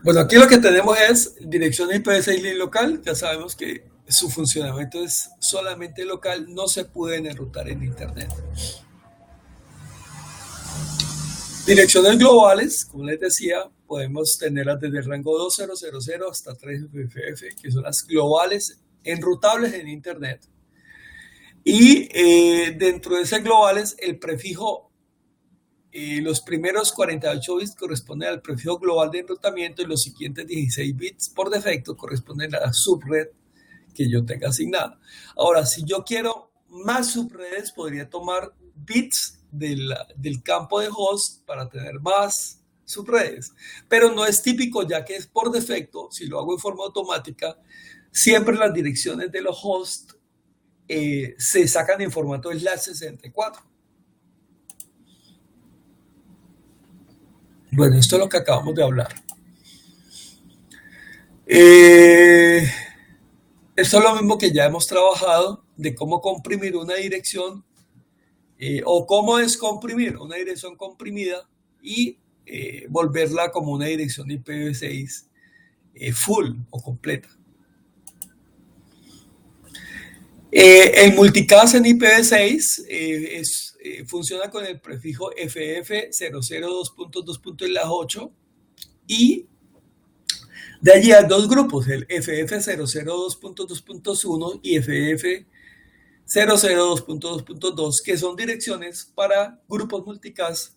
Bueno, aquí lo que tenemos es dirección de IPv6 link local. Ya sabemos que su funcionamiento es solamente local, no se pueden enrutar en Internet. Direcciones globales, como les decía, podemos tenerlas desde el rango 2000 hasta 3FFF, que son las globales enrutables en Internet. Y dentro de esas globales, el prefijo, los primeros 48 bits corresponden al prefijo global de enrutamiento y los siguientes 16 bits por defecto corresponden a la subred que yo tenga asignada. Ahora, si yo quiero más subredes, podría tomar bits del campo de host para tener más subredes, pero no es típico ya que es por defecto, si lo hago en forma automática, siempre las direcciones de los hosts se sacan en formato /64. Bueno, esto es lo que acabamos de hablar. Esto es lo mismo que ya hemos trabajado de cómo comprimir una dirección o cómo descomprimir una dirección comprimida y volverla como una dirección IPv6 full o completa. El multicast en IPv6 funciona con el prefijo FF002.2.8 y de allí hay dos grupos, el FF002.2.1 y FF002.2.2, que son direcciones para grupos multicast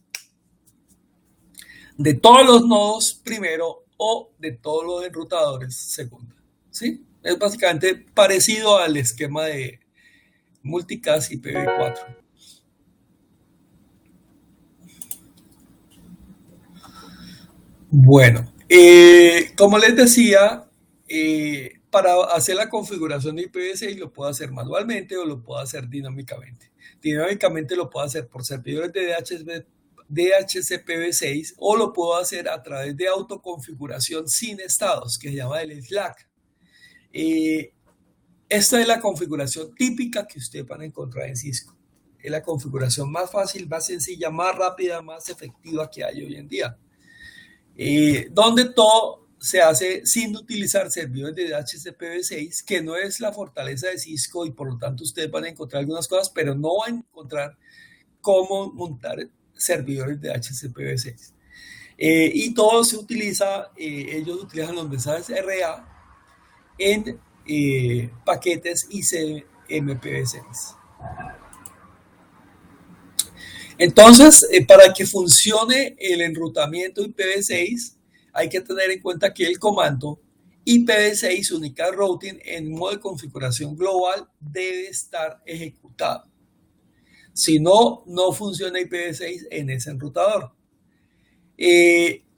de todos los nodos primero o de todos los enrutadores segundo. ¿Sí? Es básicamente parecido al esquema de multicast IPv4. Bueno, como les decía, para hacer la configuración de IPv6 lo puedo hacer manualmente o lo puedo hacer dinámicamente. Dinámicamente lo puedo hacer por servidores de DHCPV6 o lo puedo hacer a través de autoconfiguración sin estados, que se llama el Slack. Esta es la configuración típica que ustedes van a encontrar en Cisco. Es la configuración más fácil, más sencilla, más rápida, más efectiva que hay hoy en día. Donde todo se hace sin utilizar servidores de DHCPV6, que no es la fortaleza de Cisco y por lo tanto ustedes van a encontrar algunas cosas, pero no van a encontrar cómo montar servidores de DHCPV6. Y todo se utiliza, ellos utilizan los mensajes RA en paquetes ICMPv6. Entonces, para que funcione el enrutamiento IPv6, hay que tener en cuenta que el comando IPv6 Unicast Routing en modo de configuración global debe estar ejecutado. Si no, no funciona IPv6 en ese enrutador.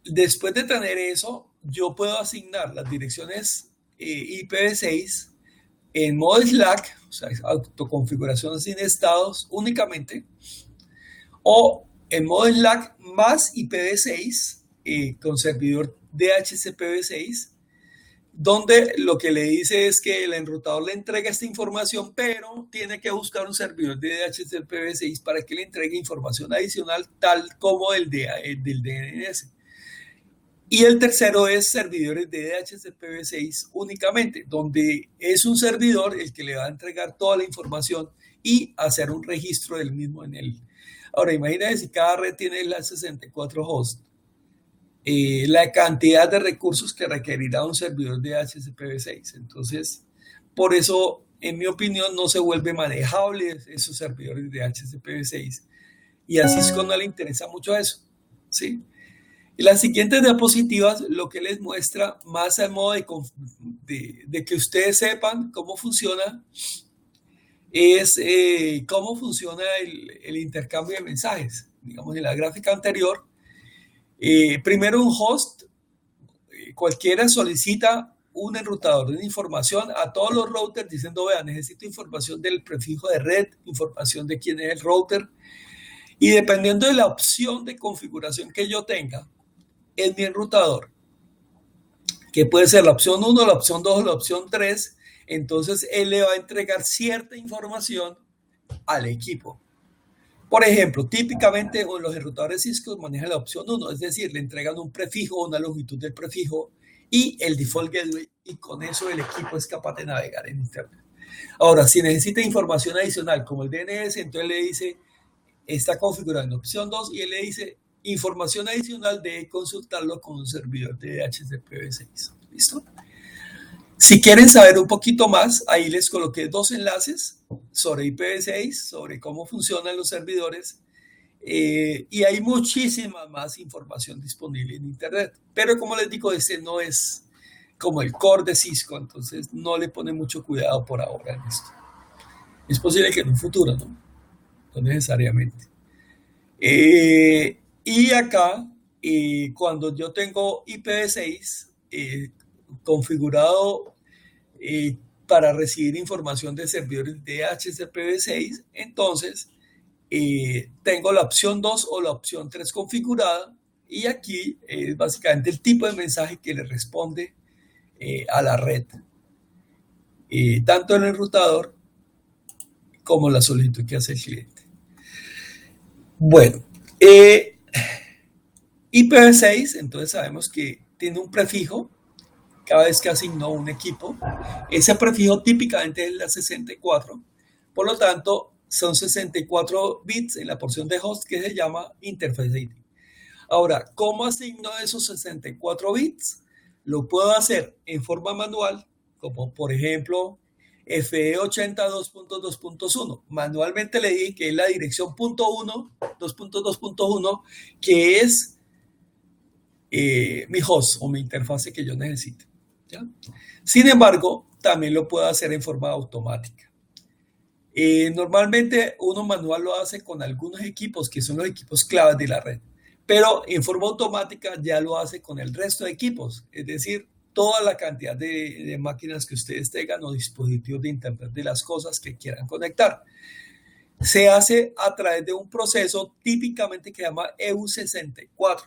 Después de tener eso, yo puedo asignar las direcciones IPv6 en modo Slack, o sea, autoconfiguración sin estados únicamente, o en modo Slack más IPv6 con servidor DHCPV6, donde lo que le dice es que el enrutador le entrega esta información, pero tiene que buscar un servidor de DHCPV6 para que le entregue información adicional, tal como el del DNS. Y el tercero es servidores de DHCPV6 únicamente, donde es un servidor el que le va a entregar toda la información y hacer un registro del mismo en él. Ahora, imagínense si cada red tiene las 64 hosts, la cantidad de recursos que requerirá un servidor de DHCPV6. Entonces, por eso, en mi opinión, no se vuelve manejable esos servidores de DHCPV6. Y a Cisco no le interesa mucho eso, ¿sí? Y las siguientes diapositivas lo que les muestra más al modo de que ustedes sepan cómo funciona es cómo funciona el intercambio de mensajes. Digamos, en la gráfica anterior, primero un host, cualquiera solicita un enrutador de información a todos los routers diciendo, vea, necesito información del prefijo de red, información de quién es el router, y dependiendo de la opción de configuración que yo tenga en mi enrutador, que puede ser la opción 1, la opción 2 o la opción 3, entonces él le va a entregar cierta información al equipo. Por ejemplo, típicamente los enrutadores Cisco manejan la opción 1, es decir, le entregan un prefijo, una longitud del prefijo y el default gateway, y con eso el equipo es capaz de navegar en Internet. Ahora, si necesita información adicional como el DNS, entonces le dice, está configurado en opción 2 y él le dice, información adicional de consultarlo con un servidor de DHCPV6. ¿Listo? Si quieren saber un poquito más, ahí les coloqué 2 enlaces sobre IPv6, sobre cómo funcionan los servidores, y hay muchísima más información disponible en Internet. Pero como les digo, ese no es como el core de Cisco, entonces no le pone mucho cuidado por ahora en esto. Es posible que en un futuro, ¿no? No necesariamente. Y acá, cuando yo tengo IPv6 configurado para recibir información de servidores de DHCPV6, entonces tengo la opción 2 o la opción 3 configurada, y aquí es básicamente el tipo de mensaje que le responde a la red, tanto en el enrutador como la solicitud que hace el cliente. Bueno, IPv6, entonces sabemos que tiene un prefijo cada vez que asignó un equipo. Ese prefijo típicamente es la 64, por lo tanto son 64 bits en la porción de host que se llama interface ID. Ahora, ¿cómo asigno esos 64 bits? Lo puedo hacer en forma manual, como por ejemplo FE82.2.1. Manualmente le dije que es la dirección .1, 2.2.1, que es mi host o mi interfase que yo necesito, ¿ya? Sin embargo, también lo puedo hacer en forma automática. Normalmente uno manual lo hace con algunos equipos que son los equipos claves de la red, pero en forma automática ya lo hace con el resto de equipos, es decir, toda la cantidad de máquinas que ustedes tengan o dispositivos de Internet de las cosas que quieran conectar. se hace a través de un proceso típicamente que se llama EU64.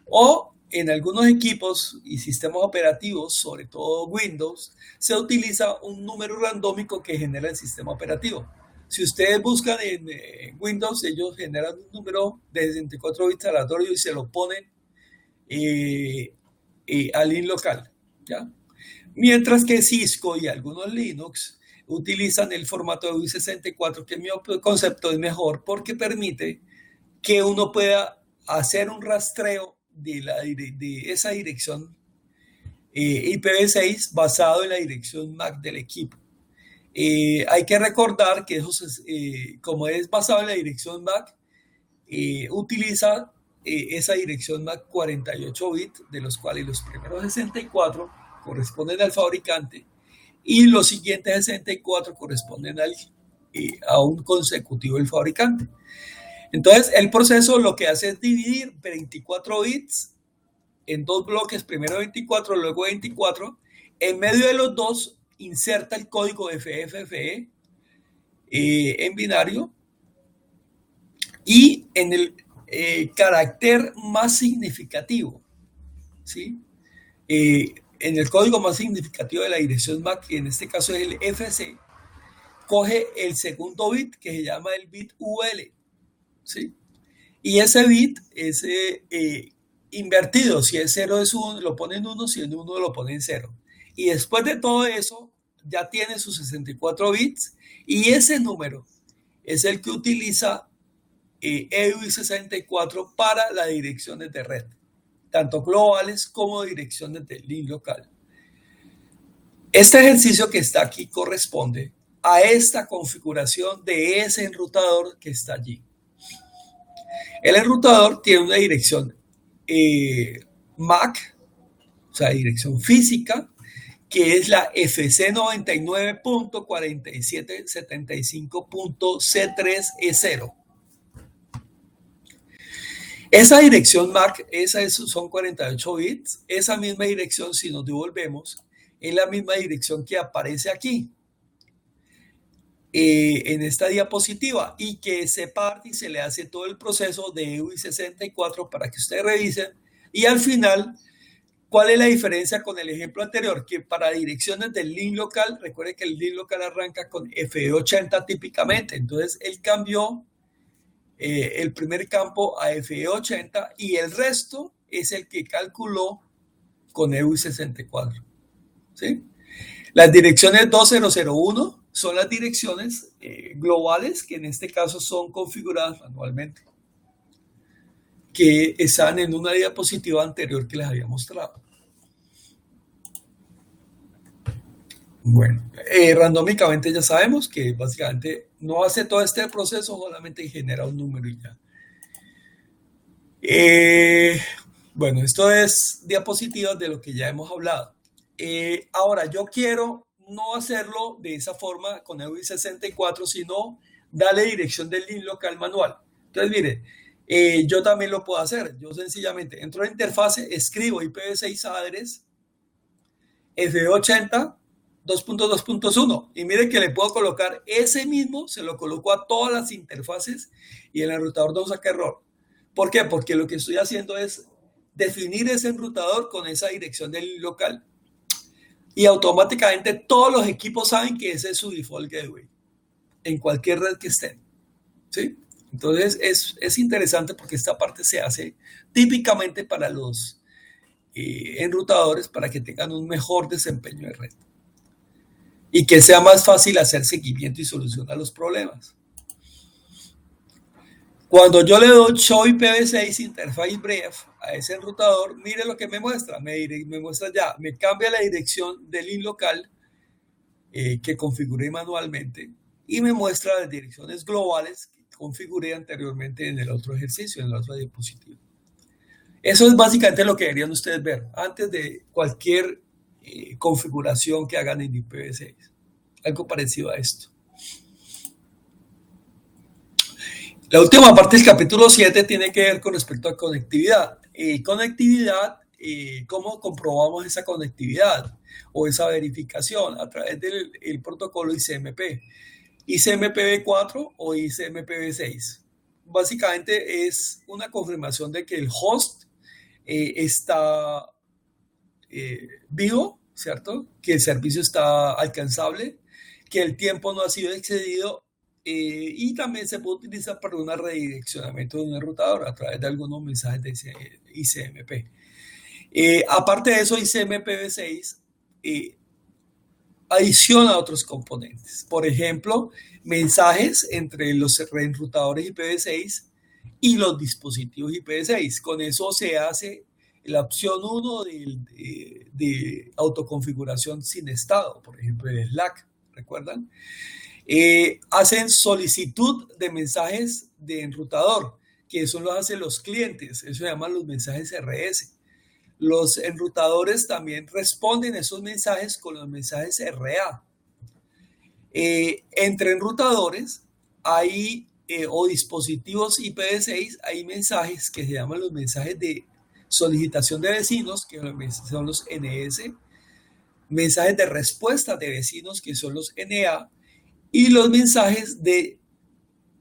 O en algunos equipos y sistemas operativos, sobre todo Windows, se utiliza un número randómico que genera el sistema operativo. Si ustedes buscan en Windows, ellos generan un número de 64 bits aleatorio y se lo ponen al in local, ¿ya? Mientras que Cisco y algunos Linux utilizan el formato de U64, que en mi concepto es mejor porque permite que uno pueda hacer un rastreo de esa dirección IPv6 basado en la dirección MAC del equipo. Hay que recordar que eso como es basado en la dirección MAC, utiliza esa dirección MAC 48 bits, de los cuales los primeros 64 corresponden al fabricante y los siguientes 64 corresponden a un consecutivo del fabricante. Entonces, el proceso lo que hace es dividir 24 bits en dos bloques, primero 24, luego 24. En medio de los dos, inserta el código FFFE en binario y en el carácter más significativo, ¿sí? En el código más significativo de la dirección MAC, que en este caso es el FC, coge el segundo bit que se llama el bit UL, ¿sí? Y ese bit es invertido. Si es 0 es 1, lo pone en 1, si es 1 lo pone en 0. Y después de todo eso, ya tiene sus 64 bits y ese número es el que utiliza EU64 para las direcciones de red, tanto globales como direcciones de link local. Este ejercicio que está aquí corresponde a esta configuración de ese enrutador que está allí. El enrutador tiene una dirección MAC, o sea, dirección física, que es la FC99.4775.C3E0. Esa dirección MAC, son 48 bits. Esa misma dirección, si nos devolvemos, es la misma dirección que aparece aquí, en esta diapositiva, y que se parte y se le hace todo el proceso de UI64 para que ustedes revisen. Y al final, ¿cuál es la diferencia con el ejemplo anterior? Que para direcciones del link local, recuerden que el link local arranca con FE80 típicamente. Entonces, él cambió el primer campo a FE80 y el resto es el que calculó con EU64. ¿Sí? Las direcciones 2001 son las direcciones globales, que en este caso son configuradas manualmente, que están en una diapositiva anterior que les había mostrado. Bueno, randómicamente ya sabemos que básicamente no hace todo este proceso, solamente genera un número y ya. Bueno, esto es diapositivas de lo que ya hemos hablado. Ahora, yo quiero no hacerlo de esa forma con UI64, sino darle dirección del link local manual. Entonces, mire, yo también lo puedo hacer. Yo sencillamente entro a la interfase, escribo IPv6 address F80 2.2.1 y mire que le puedo colocar ese mismo, se lo coloco a todas las interfaces y el enrutador no saca error. ¿Por qué? Porque lo que estoy haciendo es definir ese enrutador con esa dirección del local y automáticamente todos los equipos saben que ese es su default gateway en cualquier red que estén, ¿sí? Entonces es interesante porque esta parte se hace típicamente para los enrutadores para que tengan un mejor desempeño de red y que sea más fácil hacer seguimiento y solucionar los problemas. Cuando yo le doy Show IPv6 Interface Brief a ese enrutador, mire lo que me muestra. Me muestra ya, me cambia la dirección del link local que configuré manualmente y me muestra las direcciones globales que configuré anteriormente en el otro ejercicio, en la otra diapositiva. Eso es básicamente lo que deberían ustedes ver antes de cualquier configuración que hagan en IPv6. Algo parecido a esto. La última parte del capítulo 7 tiene que ver con respecto a conectividad. ¿Cómo comprobamos esa conectividad o esa verificación? A través del protocolo ICMP. ICMPv4 o ICMPv6. Básicamente es una confirmación de que el host está vivo, ¿cierto? Que el servicio está alcanzable, que el tiempo no ha sido excedido y también se puede utilizar para un redireccionamiento de un enrutador a través de algunos mensajes de ICMP. Aparte de eso, ICMPv6 adiciona otros componentes. Por ejemplo, mensajes entre los enrutadores IPv6 y los dispositivos IPv6. Con eso se hace la opción 1 de autoconfiguración sin estado, por ejemplo, el Slack, ¿recuerdan? Hacen solicitud de mensajes de enrutador, que eso lo hacen los clientes, eso se llaman los mensajes RS. Los enrutadores también responden esos mensajes con los mensajes RA. Entre enrutadores hay, o dispositivos IPv6, hay mensajes que se llaman los mensajes de solicitación de vecinos, que son los NS, mensajes de respuesta de vecinos, que son los NA, y los mensajes de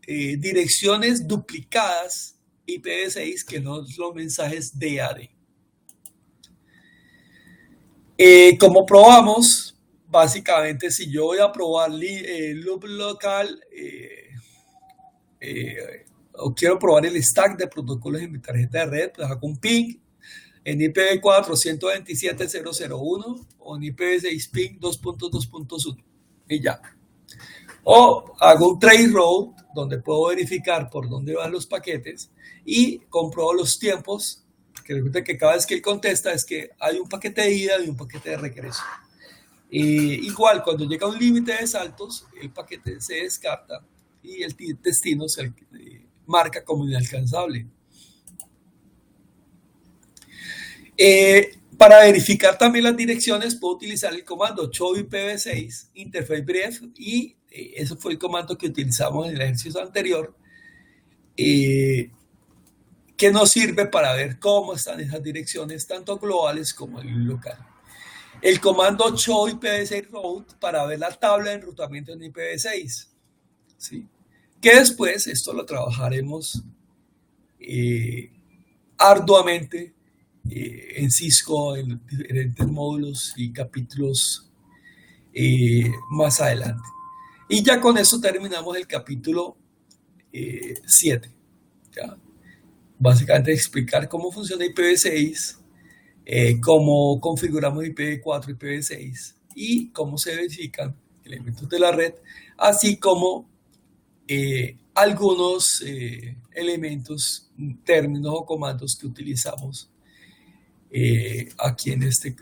direcciones duplicadas IPv6, que son los mensajes DAD. Como probamos, básicamente, si yo voy a probar loop local o quiero probar el stack de protocolos en mi tarjeta de red, pues hago un ping en IPv4 127.0.0.1 o en IPv6 ping 2.2.1 y ya. O hago un trace route donde puedo verificar por dónde van los paquetes y compruebo los tiempos, que resulta que cada vez que él contesta es que hay un paquete de ida y un paquete de regreso. Igual, cuando llega a un límite de saltos, el paquete se descarta y el destino se marca como inalcanzable. Para verificar también las direcciones, puedo utilizar el comando show IPv6 interface brief y eso fue el comando que utilizamos en el ejercicio anterior, que nos sirve para ver cómo están esas direcciones, tanto globales como local. El comando show IPv6 route para ver la tabla de enrutamiento en IPv6, ¿sí? Que después esto lo trabajaremos arduamente en Cisco, en diferentes módulos y capítulos más adelante. Y ya con eso terminamos el capítulo 7. ¿Ya? Básicamente explicar cómo funciona IPv6, cómo configuramos IPv4 y IPv6 y cómo se verifican elementos de la red, así como algunos elementos, términos o comandos que utilizamos aquí en este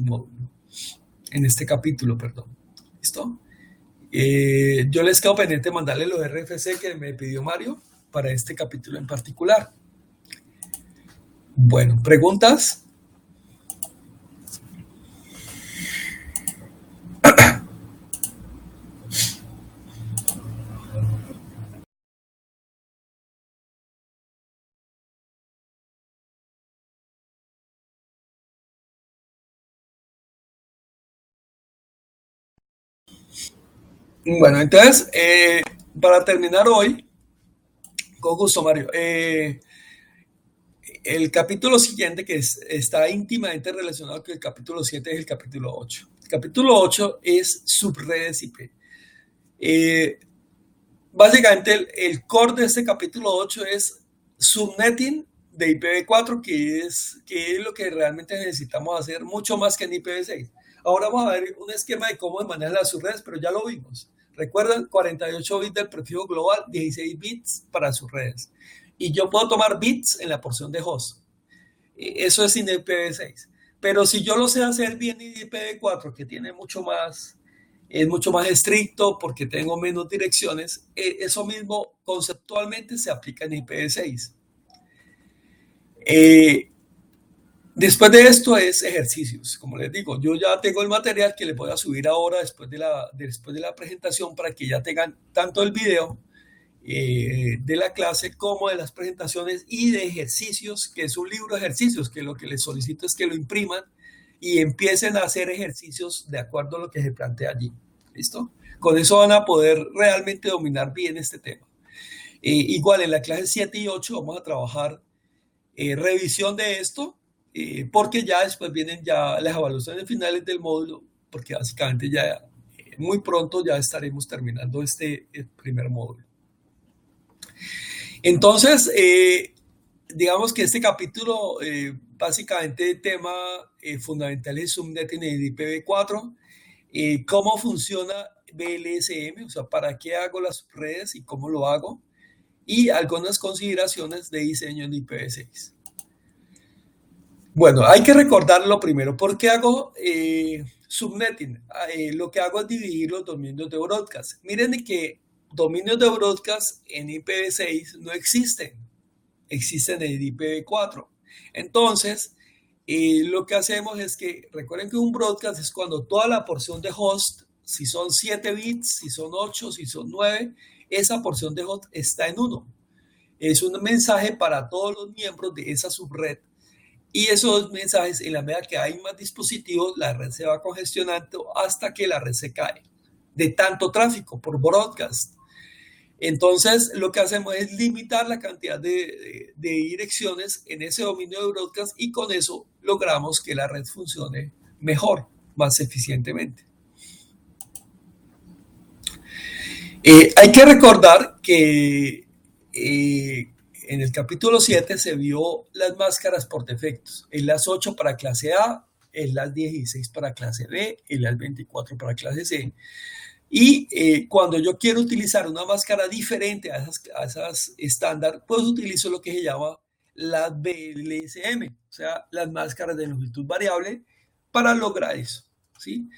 módulo, en este capítulo, perdón. ¿Listo? Yo les quedo pendiente de mandarle los RFC que me pidió Mario para este capítulo en particular. Bueno, ¿preguntas? Bueno, entonces, para terminar hoy, con gusto, Mario, el capítulo siguiente, que está íntimamente relacionado con el capítulo 7, es el capítulo 8. El capítulo 8 es subredes IP. Básicamente, el core de este capítulo 8 es subnetting de IPv4, que es lo que realmente necesitamos hacer, mucho más que en IPv6. Ahora vamos a ver un esquema de cómo manejar las subredes, pero ya lo vimos. Recuerden, 48 bits del prefijo global, 16 bits para subredes. Y yo puedo tomar bits en la porción de host. Eso es sin IPv6. Pero si yo lo sé hacer bien en IPv4, que tiene es mucho más estricto porque tengo menos direcciones, eso mismo conceptualmente se aplica en IPv6. Después de esto es ejercicios. Como les digo, yo ya tengo el material que les voy a subir ahora después de la presentación para que ya tengan tanto el video de la clase como de las presentaciones y de ejercicios, que es un libro de ejercicios, que lo que les solicito es que lo impriman y empiecen a hacer ejercicios de acuerdo a lo que se plantea allí. ¿Listo? Con eso van a poder realmente dominar bien este tema. Igual en la clase 7 y 8 vamos a trabajar revisión de esto, porque ya después vienen ya las evaluaciones finales del módulo, porque básicamente ya muy pronto ya estaremos terminando este primer módulo. Entonces, digamos que este capítulo, básicamente el tema fundamental es Subnetting en IPv4, cómo funciona BLSM, o sea, para qué hago las redes y cómo lo hago, y algunas consideraciones de diseño en IPv6. Bueno, hay que recordar lo primero. ¿Por qué hago subnetting? Lo que hago es dividir los dominios de broadcast. Miren que dominios de broadcast en IPv6 no existen. Existen en IPv4. Entonces, lo que hacemos es que, recuerden que un broadcast es cuando toda la porción de host, si son 7 bits, si son 8, si son 9, esa porción de host está en 1. Es un mensaje para todos los miembros de esa subred. Y esos mensajes, en la medida que hay más dispositivos, la red se va congestionando hasta que la red se cae de tanto tráfico por broadcast. Entonces, lo que hacemos es limitar la cantidad de direcciones en ese dominio de broadcast y con eso logramos que la red funcione mejor, más eficientemente. Hay que recordar que en el capítulo 7 se vio las máscaras por defectos. Es las 8 para clase A, es las 16 para clase B, es las 24 para clase C. Y cuando yo quiero utilizar una máscara diferente a esas estándar, pues utilizo lo que se llama las BLSM, o sea, las máscaras de longitud variable para lograr eso, ¿sí?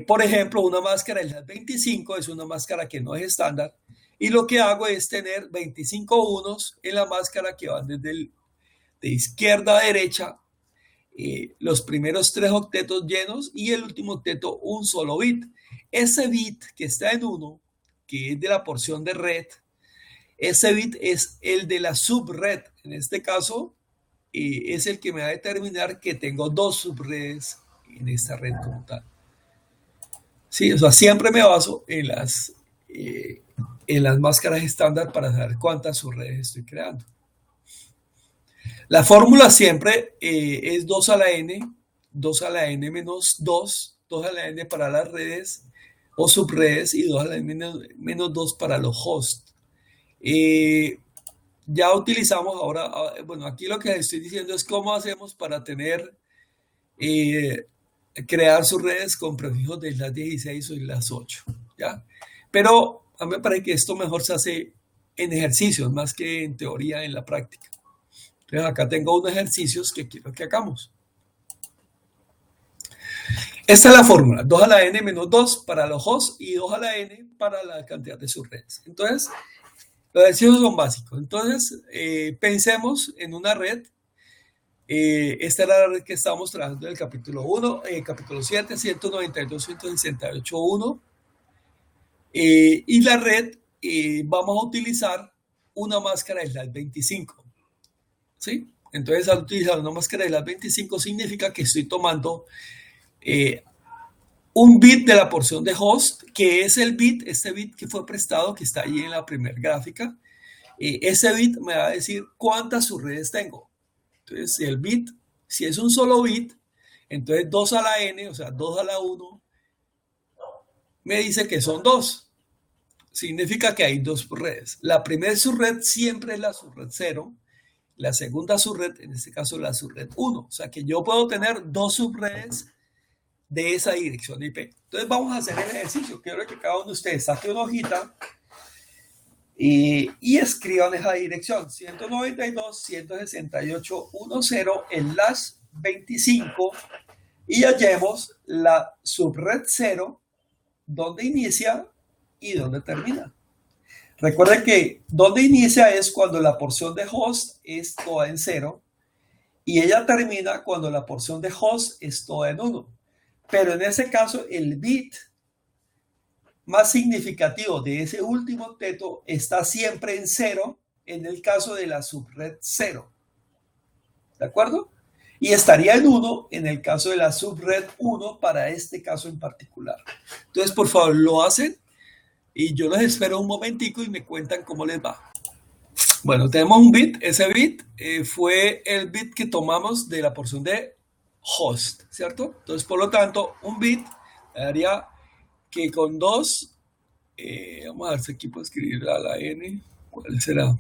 Por ejemplo, una máscara de las 25 es una máscara que no es estándar y lo que hago es tener 25 unos en la máscara que van desde de izquierda a derecha, los primeros 3 octetos llenos y el último octeto un solo bit. Ese bit que está en 1, que es de la porción de red, ese bit es el de la subred. En este caso, es el que me va a determinar que tengo 2 subredes en esta red como tal. Sí, o sea, siempre me baso en las máscaras estándar para saber cuántas subredes estoy creando. La fórmula siempre es 2 a la n, 2 a la n menos 2, 2 a la n para las redes o subredes y 2 a la n menos 2 para los hosts. Ya utilizamos ahora, bueno, aquí lo que estoy diciendo es cómo hacemos para tener, crear subredes con prefijos de las 16 o de las 8, ¿ya? Pero a mí me parece que esto mejor se hace en ejercicios más que en teoría en la práctica. Entonces acá tengo unos ejercicios que quiero que hagamos. Esta es la fórmula, 2 a la n menos 2 para los hosts y 2 a la n para la cantidad de subredes. Entonces, los ejercicios son básicos. Entonces, pensemos en una red. Esta era la red que estábamos trabajando en el capítulo 1, capítulo 7, 192.168.1. Y la red, vamos a utilizar una máscara de las 25. ¿Sí? Entonces, al utilizar una máscara de las 25 significa que estoy tomando un bit de la porción de host, que es el bit, este bit que fue prestado, que está ahí en la primera gráfica. Ese bit me va a decir cuántas subredes tengo. Entonces, si el bit, si es un solo bit, entonces 2 a la n, o sea, 2 a la 1, me dice que son 2. Significa que hay 2 subredes. La primera subred siempre es la subred 0. La segunda subred, en este caso la subred 1. O sea que yo puedo tener 2 subredes de esa dirección IP. Entonces vamos a hacer el ejercicio. Quiero que cada uno de ustedes saque una hojita y escriban esa dirección. 192.168.1.0 en las 25 y hallemos la subred 0 donde inicia y donde termina. Recuerden que donde inicia es cuando la porción de host es toda en 0 y ella termina cuando la porción de host es toda en 1. Pero en ese caso el bit más significativo de ese último octeto está siempre en 0 en el caso de la subred 0. ¿De acuerdo? Y estaría en 1 en el caso de la subred 1 para este caso en particular. Entonces, por favor, lo hacen y yo los espero un momentico y me cuentan cómo les va. Bueno, tenemos un bit. Ese bit fue el bit que tomamos de la porción de host, ¿cierto? Entonces, por lo tanto, un bit daría que con 2, vamos a ver si aquí puedo escribir a la n, ¿cuál será?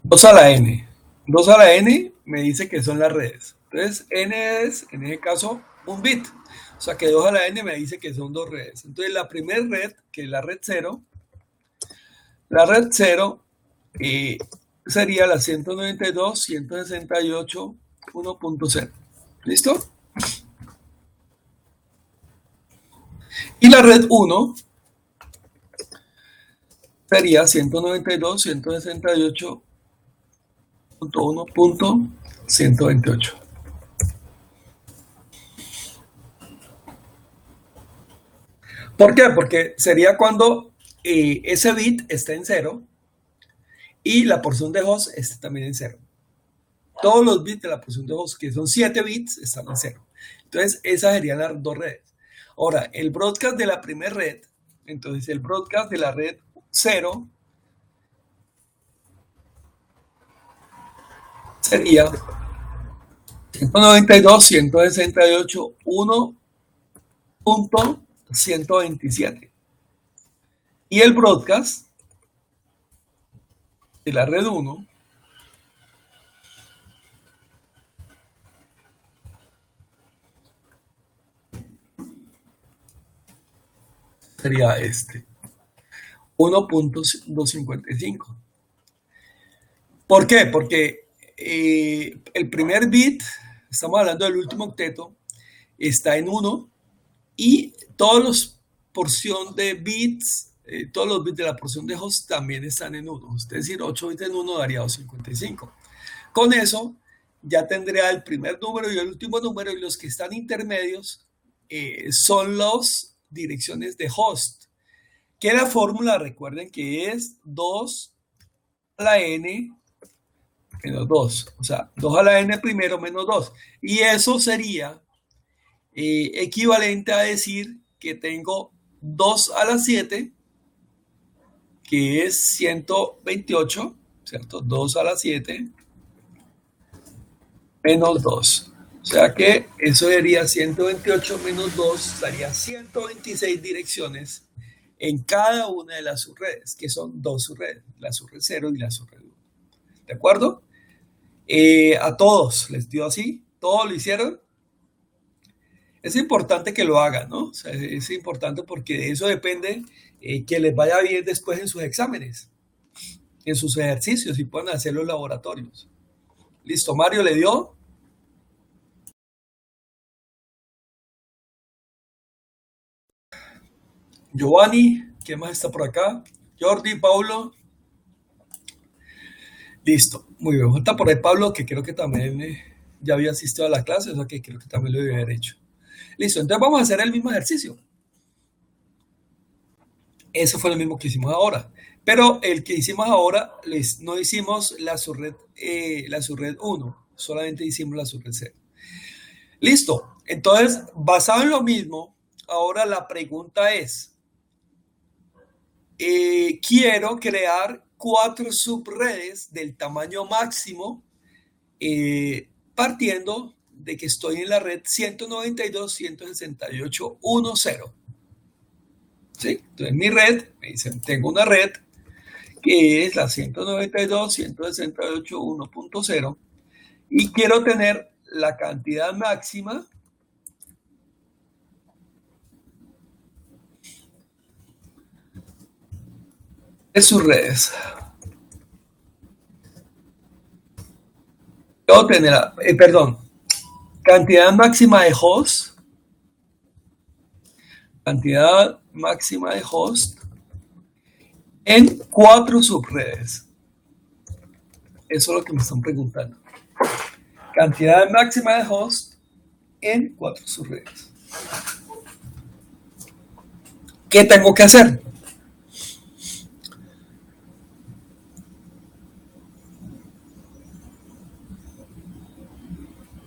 2 a la n. 2 a la n me dice que son las redes. Entonces, n es, en este caso, un bit. O sea que 2 a la n me dice que son 2 redes. Entonces, la primera red, que es la red 0, sería la 192.168.1.0. ¿Listo? Y la red 1 sería 192.168.1.128. ¿Por qué? Porque sería cuando ese bit está en 0 y la porción de host está también en 0. Todos los bits de la porción de host, que son 7 bits, están en 0. Entonces, esas serían las 2 redes. Ahora, el broadcast de la primera red, entonces el broadcast de la red 0 sería 192.168.1.127. Y el broadcast de la red 1 sería este, 1.255. ¿Por qué? Porque el primer bit, estamos hablando del último octeto, está en 1 y todos los porción de bits, todos los bits de la porción de host también están en 1. Es decir, 8 bits en 1 daría 255. Con eso ya tendría el primer número y el último número, y los que están intermedios son las direcciones de host. Que la fórmula, recuerden que es 2 a la n menos 2. O sea, 2 a la n primero menos 2. Y eso sería equivalente a decir que tengo 2 a la 7, que es 128, ¿cierto? 2 a la 7 menos 2. O sea que eso sería 128 menos 2, daría 126 direcciones en cada una de las subredes, que son 2 subredes, la subred 0 y la subred 1. ¿De acuerdo? A todos les dio así, todos lo hicieron. Es importante que lo hagan, ¿no? O sea, es importante porque de eso depende que les vaya bien después en sus exámenes, en sus ejercicios y puedan hacer los laboratorios. Listo, Mario le dio. Giovanni, ¿quién más está por acá? Jordi, Paulo. Listo, muy bien. Está por ahí Pablo, que creo que también ya había asistido a la clase, o sea que creo que también lo debe haber hecho. Listo, entonces vamos a hacer el mismo ejercicio. Eso fue lo mismo que hicimos ahora. Pero el que hicimos ahora, no hicimos la subred 1, solamente hicimos la subred 0. Listo. Entonces, basado en lo mismo, ahora la pregunta es, quiero crear 4 subredes del tamaño máximo, partiendo de que estoy en la red 192.168.1.0. ¿Sí? Entonces, mi red, me dicen, tengo una red que es la 192.168.1.0 y quiero tener la cantidad máxima de sus redes. Quiero tener, cantidad máxima de host, en 4 subredes. Eso es lo que me están preguntando. Cantidad máxima de host en 4 subredes. ¿Qué tengo que hacer?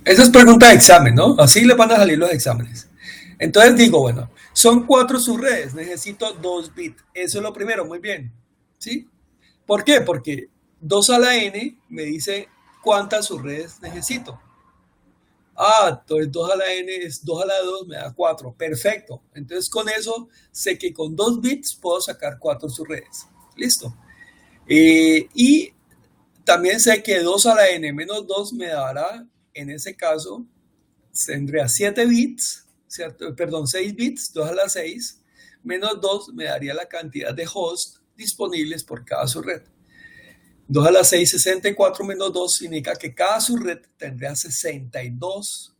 Esa es pregunta de examen, ¿no? Así le van a salir los exámenes. Entonces digo, bueno, son 4 subredes, necesito 2 bits. Eso es lo primero, muy bien. ¿Sí? ¿Por qué? Porque 2 a la n me dice cuántas subredes necesito. Entonces 2 a la n es 2 a la 2 me da 4. Perfecto. Entonces con eso sé que con 2 bits puedo sacar 4 subredes. Listo. Y también sé que 2 a la n menos 2 me dará, en ese caso, tendría 7 bits, ¿cierto? Perdón, 6 bits, 2 a la 6, menos 2 me daría la cantidad de hosts disponibles por cada subred. 2 a la 6, 64 menos 2 significa que cada subred tendría 62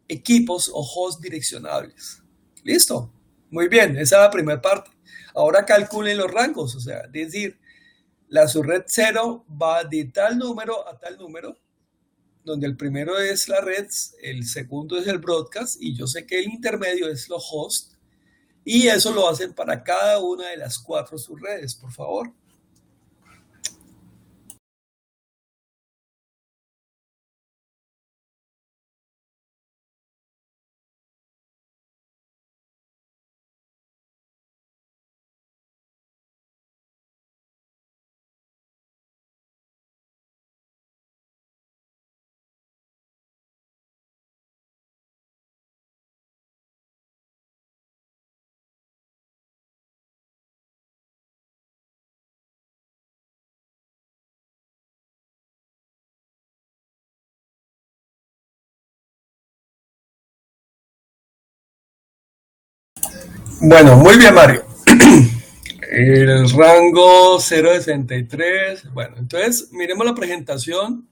equipos o hosts direccionables. ¿Listo? Muy bien, esa es la primera parte. Ahora calculen los rangos, o sea, es decir, la subred 0 va de tal número a tal número, donde el primero es la red, el segundo es el broadcast y yo sé que el intermedio es los hosts y eso lo hacen para cada una de las 4 subredes, por favor. Bueno, muy bien, Mario. El rango 0,63. Bueno, entonces miremos la presentación.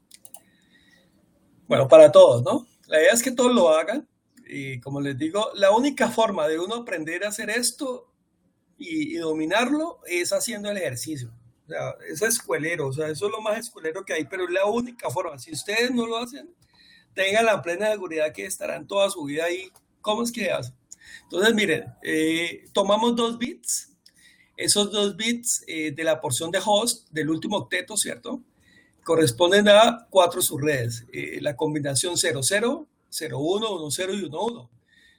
Bueno, para todos, ¿no? La idea es que todos lo hagan. Y como les digo, la única forma de uno aprender a hacer esto y dominarlo es haciendo el ejercicio. O sea, es escuelero, o sea, eso es lo más escuelero que hay, pero es la única forma. Si ustedes no lo hacen, tengan la plena seguridad que estarán toda su vida ahí. ¿Cómo es que hacen? Entonces, miren, tomamos 2 bits, esos 2 bits de la porción de host del último octeto, ¿cierto? Corresponden a 4 subredes, la combinación 00, 01, 10 y 11.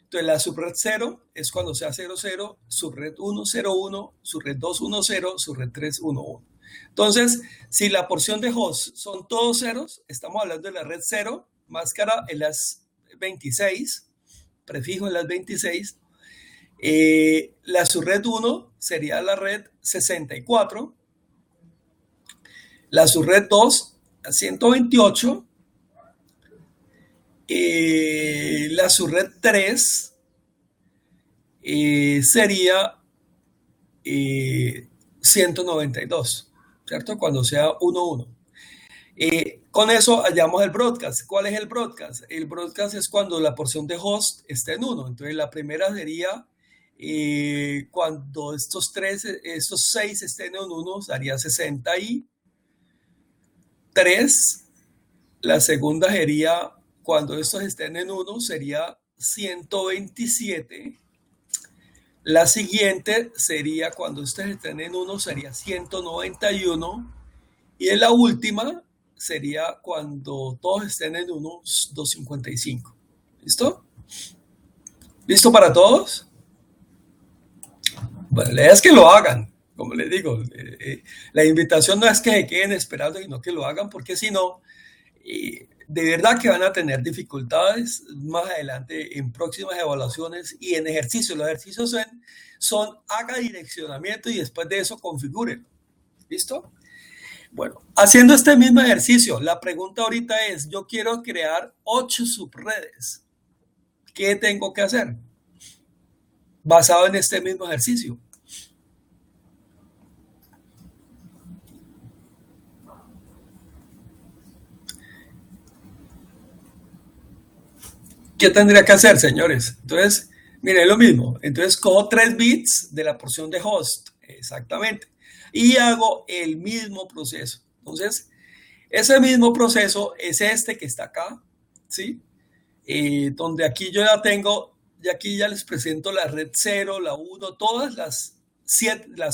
Entonces la subred 0 es cuando sea 00, subred 1, 01, subred 2, 10, subred 3, 11. Entonces, si la porción de host son todos ceros, estamos hablando de la red 0, máscara en las 26, prefijo en las 26. La subred 1 sería la red 64, la subred 2 128, la subred 3 sería 192, ¿cierto? Cuando sea 1-1. Con eso hallamos el broadcast. ¿Cuál es el broadcast? El broadcast es cuando la porción de host está en 1. Entonces la primera sería cuando estos 6 estén en 1, sería 63. La segunda sería cuando estos estén en 1, sería 127. La siguiente sería cuando estos estén en 1, sería 191. Y en la última sería cuando todos estén en 1, 255. ¿Listo? ¿Listo para todos? Bueno, la idea es que lo hagan. Como les digo, la invitación no es que se queden esperando, sino que lo hagan, porque si no, de verdad que van a tener dificultades más adelante en próximas evaluaciones y en ejercicios. Los ejercicios son haga direccionamiento y después de eso configuren. ¿Listo? Bueno, haciendo este mismo ejercicio, la pregunta ahorita es, yo quiero crear 8 subredes. ¿Qué tengo que hacer? Basado en este mismo ejercicio. ¿Qué tendría que hacer, señores? Entonces, miren lo mismo. Entonces, cojo 3 bits de la porción de host, exactamente, y hago el mismo proceso. Entonces, ese mismo proceso es este que está acá, ¿sí? Donde aquí yo ya tengo, y aquí ya les presento la red 0, la 1, todas las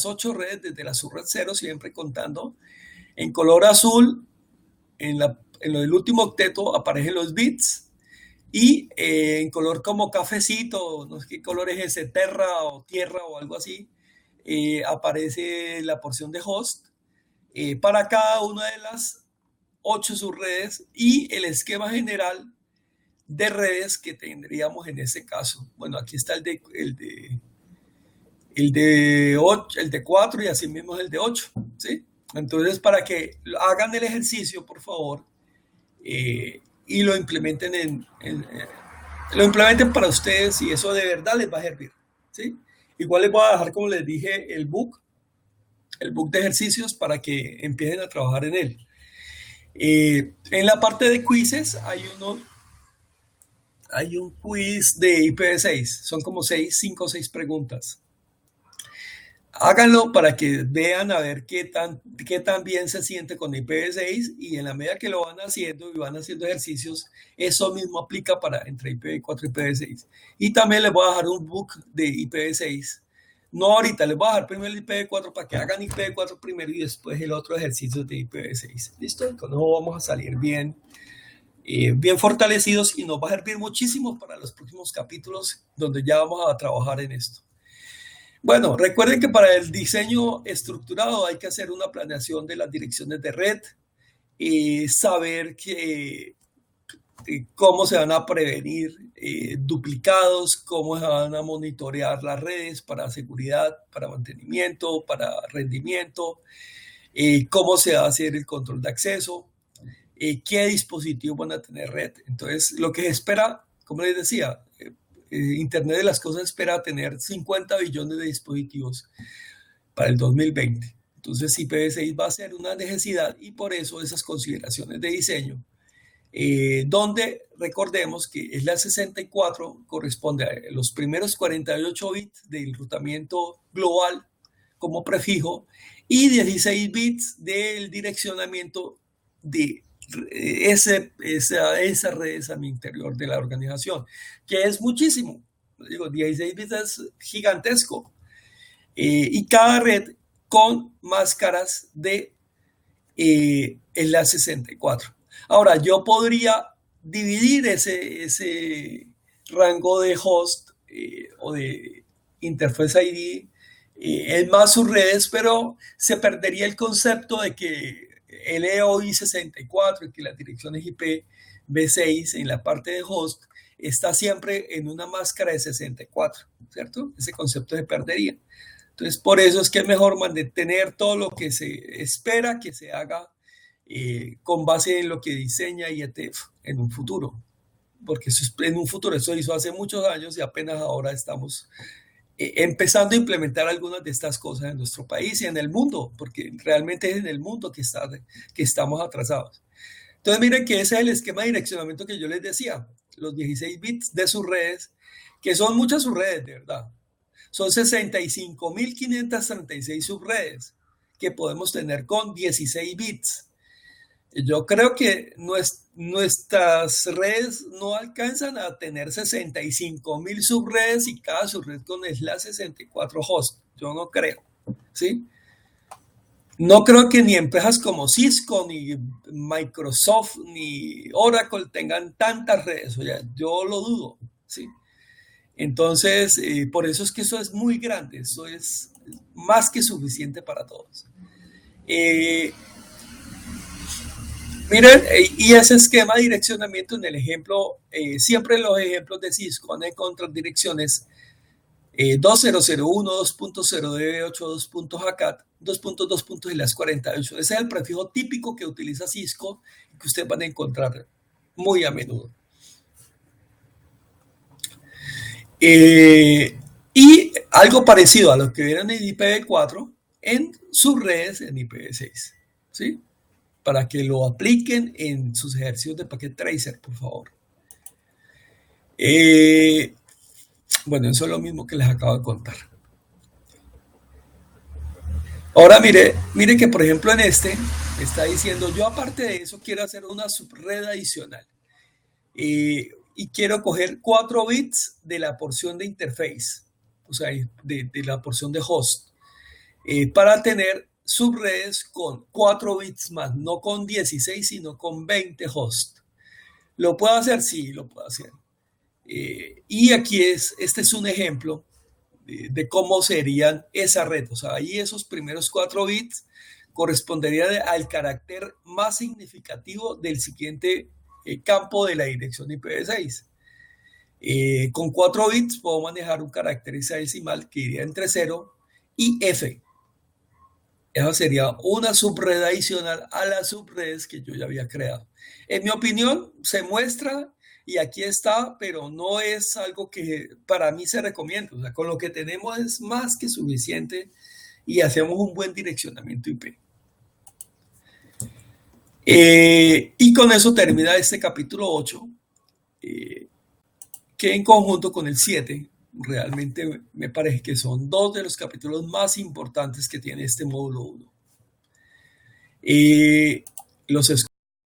8 redes desde la subred 0, siempre contando en color azul. En la en lo del último octeto aparecen los bits y en color como cafecito, no sé qué color es ese, terra o tierra o algo así, aparece la porción de host para cada una de las 8 subredes y el esquema general de redes que tendríamos en ese caso. Bueno, aquí está el de 4 y así mismo el de 8, ¿sí? Entonces, para que hagan el ejercicio, por favor, y lo implementen lo implementen para ustedes y eso de verdad les va a servir, ¿sí? Igual les voy a dejar, como les dije, el book de ejercicios para que empiecen a trabajar en él. En la parte de quizzes hay un quiz de IPv6, son como 5 o 6 preguntas. Háganlo para que vean a ver qué tan bien se siente con IPv6 y en la medida que lo van haciendo y van haciendo ejercicios, eso mismo aplica para entre IPv4 y IPv6. Y también les voy a dejar un book de IPv6. No ahorita, les voy a dejar primero el IPv4 para que hagan IPv4 primero y después el otro ejercicio de IPv6. ¿Listo? Con eso vamos a salir bien fortalecidos y nos va a servir muchísimo para los próximos capítulos donde ya vamos a trabajar en esto. Bueno, recuerden que para el diseño estructurado hay que hacer una planeación de las direcciones de red, saber cómo se van a prevenir duplicados, cómo se van a monitorear las redes para seguridad, para mantenimiento, para rendimiento, cómo se va a hacer el control de acceso, qué dispositivos van a tener red. Entonces, lo que se espera, como les decía, Internet de las Cosas espera tener 50 billones de dispositivos para el 2020. Entonces, IPv6 va a ser una necesidad y por eso esas consideraciones de diseño, donde recordemos que es la 64, corresponde a los primeros 48 bits del enrutamiento global como prefijo y 16 bits del direccionamiento de esa red a mi interior de la organización, que es muchísimo. Digo, 16 bits es gigantesco. Y cada red con máscaras de enlace 64. Ahora, yo podría dividir ese rango de host o de interface ID en más subredes, pero se perdería el concepto de que el EOI 64 y que las direcciones IPv6 en la parte de host está siempre en una máscara de 64, ¿cierto? Ese concepto se perdería. Entonces, por eso es que es mejor mantener todo lo que se espera que se haga con base en lo que diseña IETF en un futuro. Porque eso es en un futuro, eso hizo hace muchos años y apenas ahora estamos empezando a implementar algunas de estas cosas en nuestro país y en el mundo, porque realmente es en el mundo que estamos atrasados. Entonces, miren que ese es el esquema de direccionamiento que yo les decía, los 16 bits de sus redes, que son muchas subredes, de verdad. Son 65.536 subredes que podemos tener con 16 bits. Yo creo que nuestras redes no alcanzan a tener 65.000 subredes y cada subred con la 64 hosts. Yo no creo, ¿sí? No creo que ni empresas como Cisco, ni Microsoft, ni Oracle tengan tantas redes. O sea, yo lo dudo, ¿sí? Entonces, por eso es que eso es muy grande. Eso es más que suficiente para todos. Miren, y ese esquema de direccionamiento en el ejemplo, siempre en los ejemplos de Cisco van a encontrar direcciones 2001, 2.0db8, 2.jcat, 2.2. Y las 48. Ese es el prefijo típico que utiliza Cisco y que ustedes van a encontrar muy a menudo. Y algo parecido a lo que vieron en IPv4 en sus redes en IPv6, ¿sí? Para que lo apliquen en sus ejercicios de Packet Tracer, por favor. Bueno, eso es lo mismo que les acabo de contar. Ahora mire que por ejemplo en este está diciendo, yo aparte de eso quiero hacer una subred adicional. Y quiero coger 4 bits de la porción de interface, o sea, de la porción de host, para tener subredes con 4 bits más, no con 16, sino con 20 hosts. ¿Lo puedo hacer? Sí, lo puedo hacer. Y aquí este es un ejemplo de cómo serían esa red. O sea, ahí esos primeros 4 bits corresponderían al carácter más significativo del siguiente campo de la dirección IPv6. Con 4 bits puedo manejar un carácter hexadecimal que iría entre 0 y F. Esa sería una subred adicional a las subredes que yo ya había creado. En mi opinión, se muestra y aquí está, pero no es algo que para mí se recomienda. O sea, con lo que tenemos es más que suficiente y hacemos un buen direccionamiento IP. Y con eso termina este capítulo 8, que en conjunto con el 7, realmente me parece que son dos de los capítulos más importantes que tiene este módulo 1. Los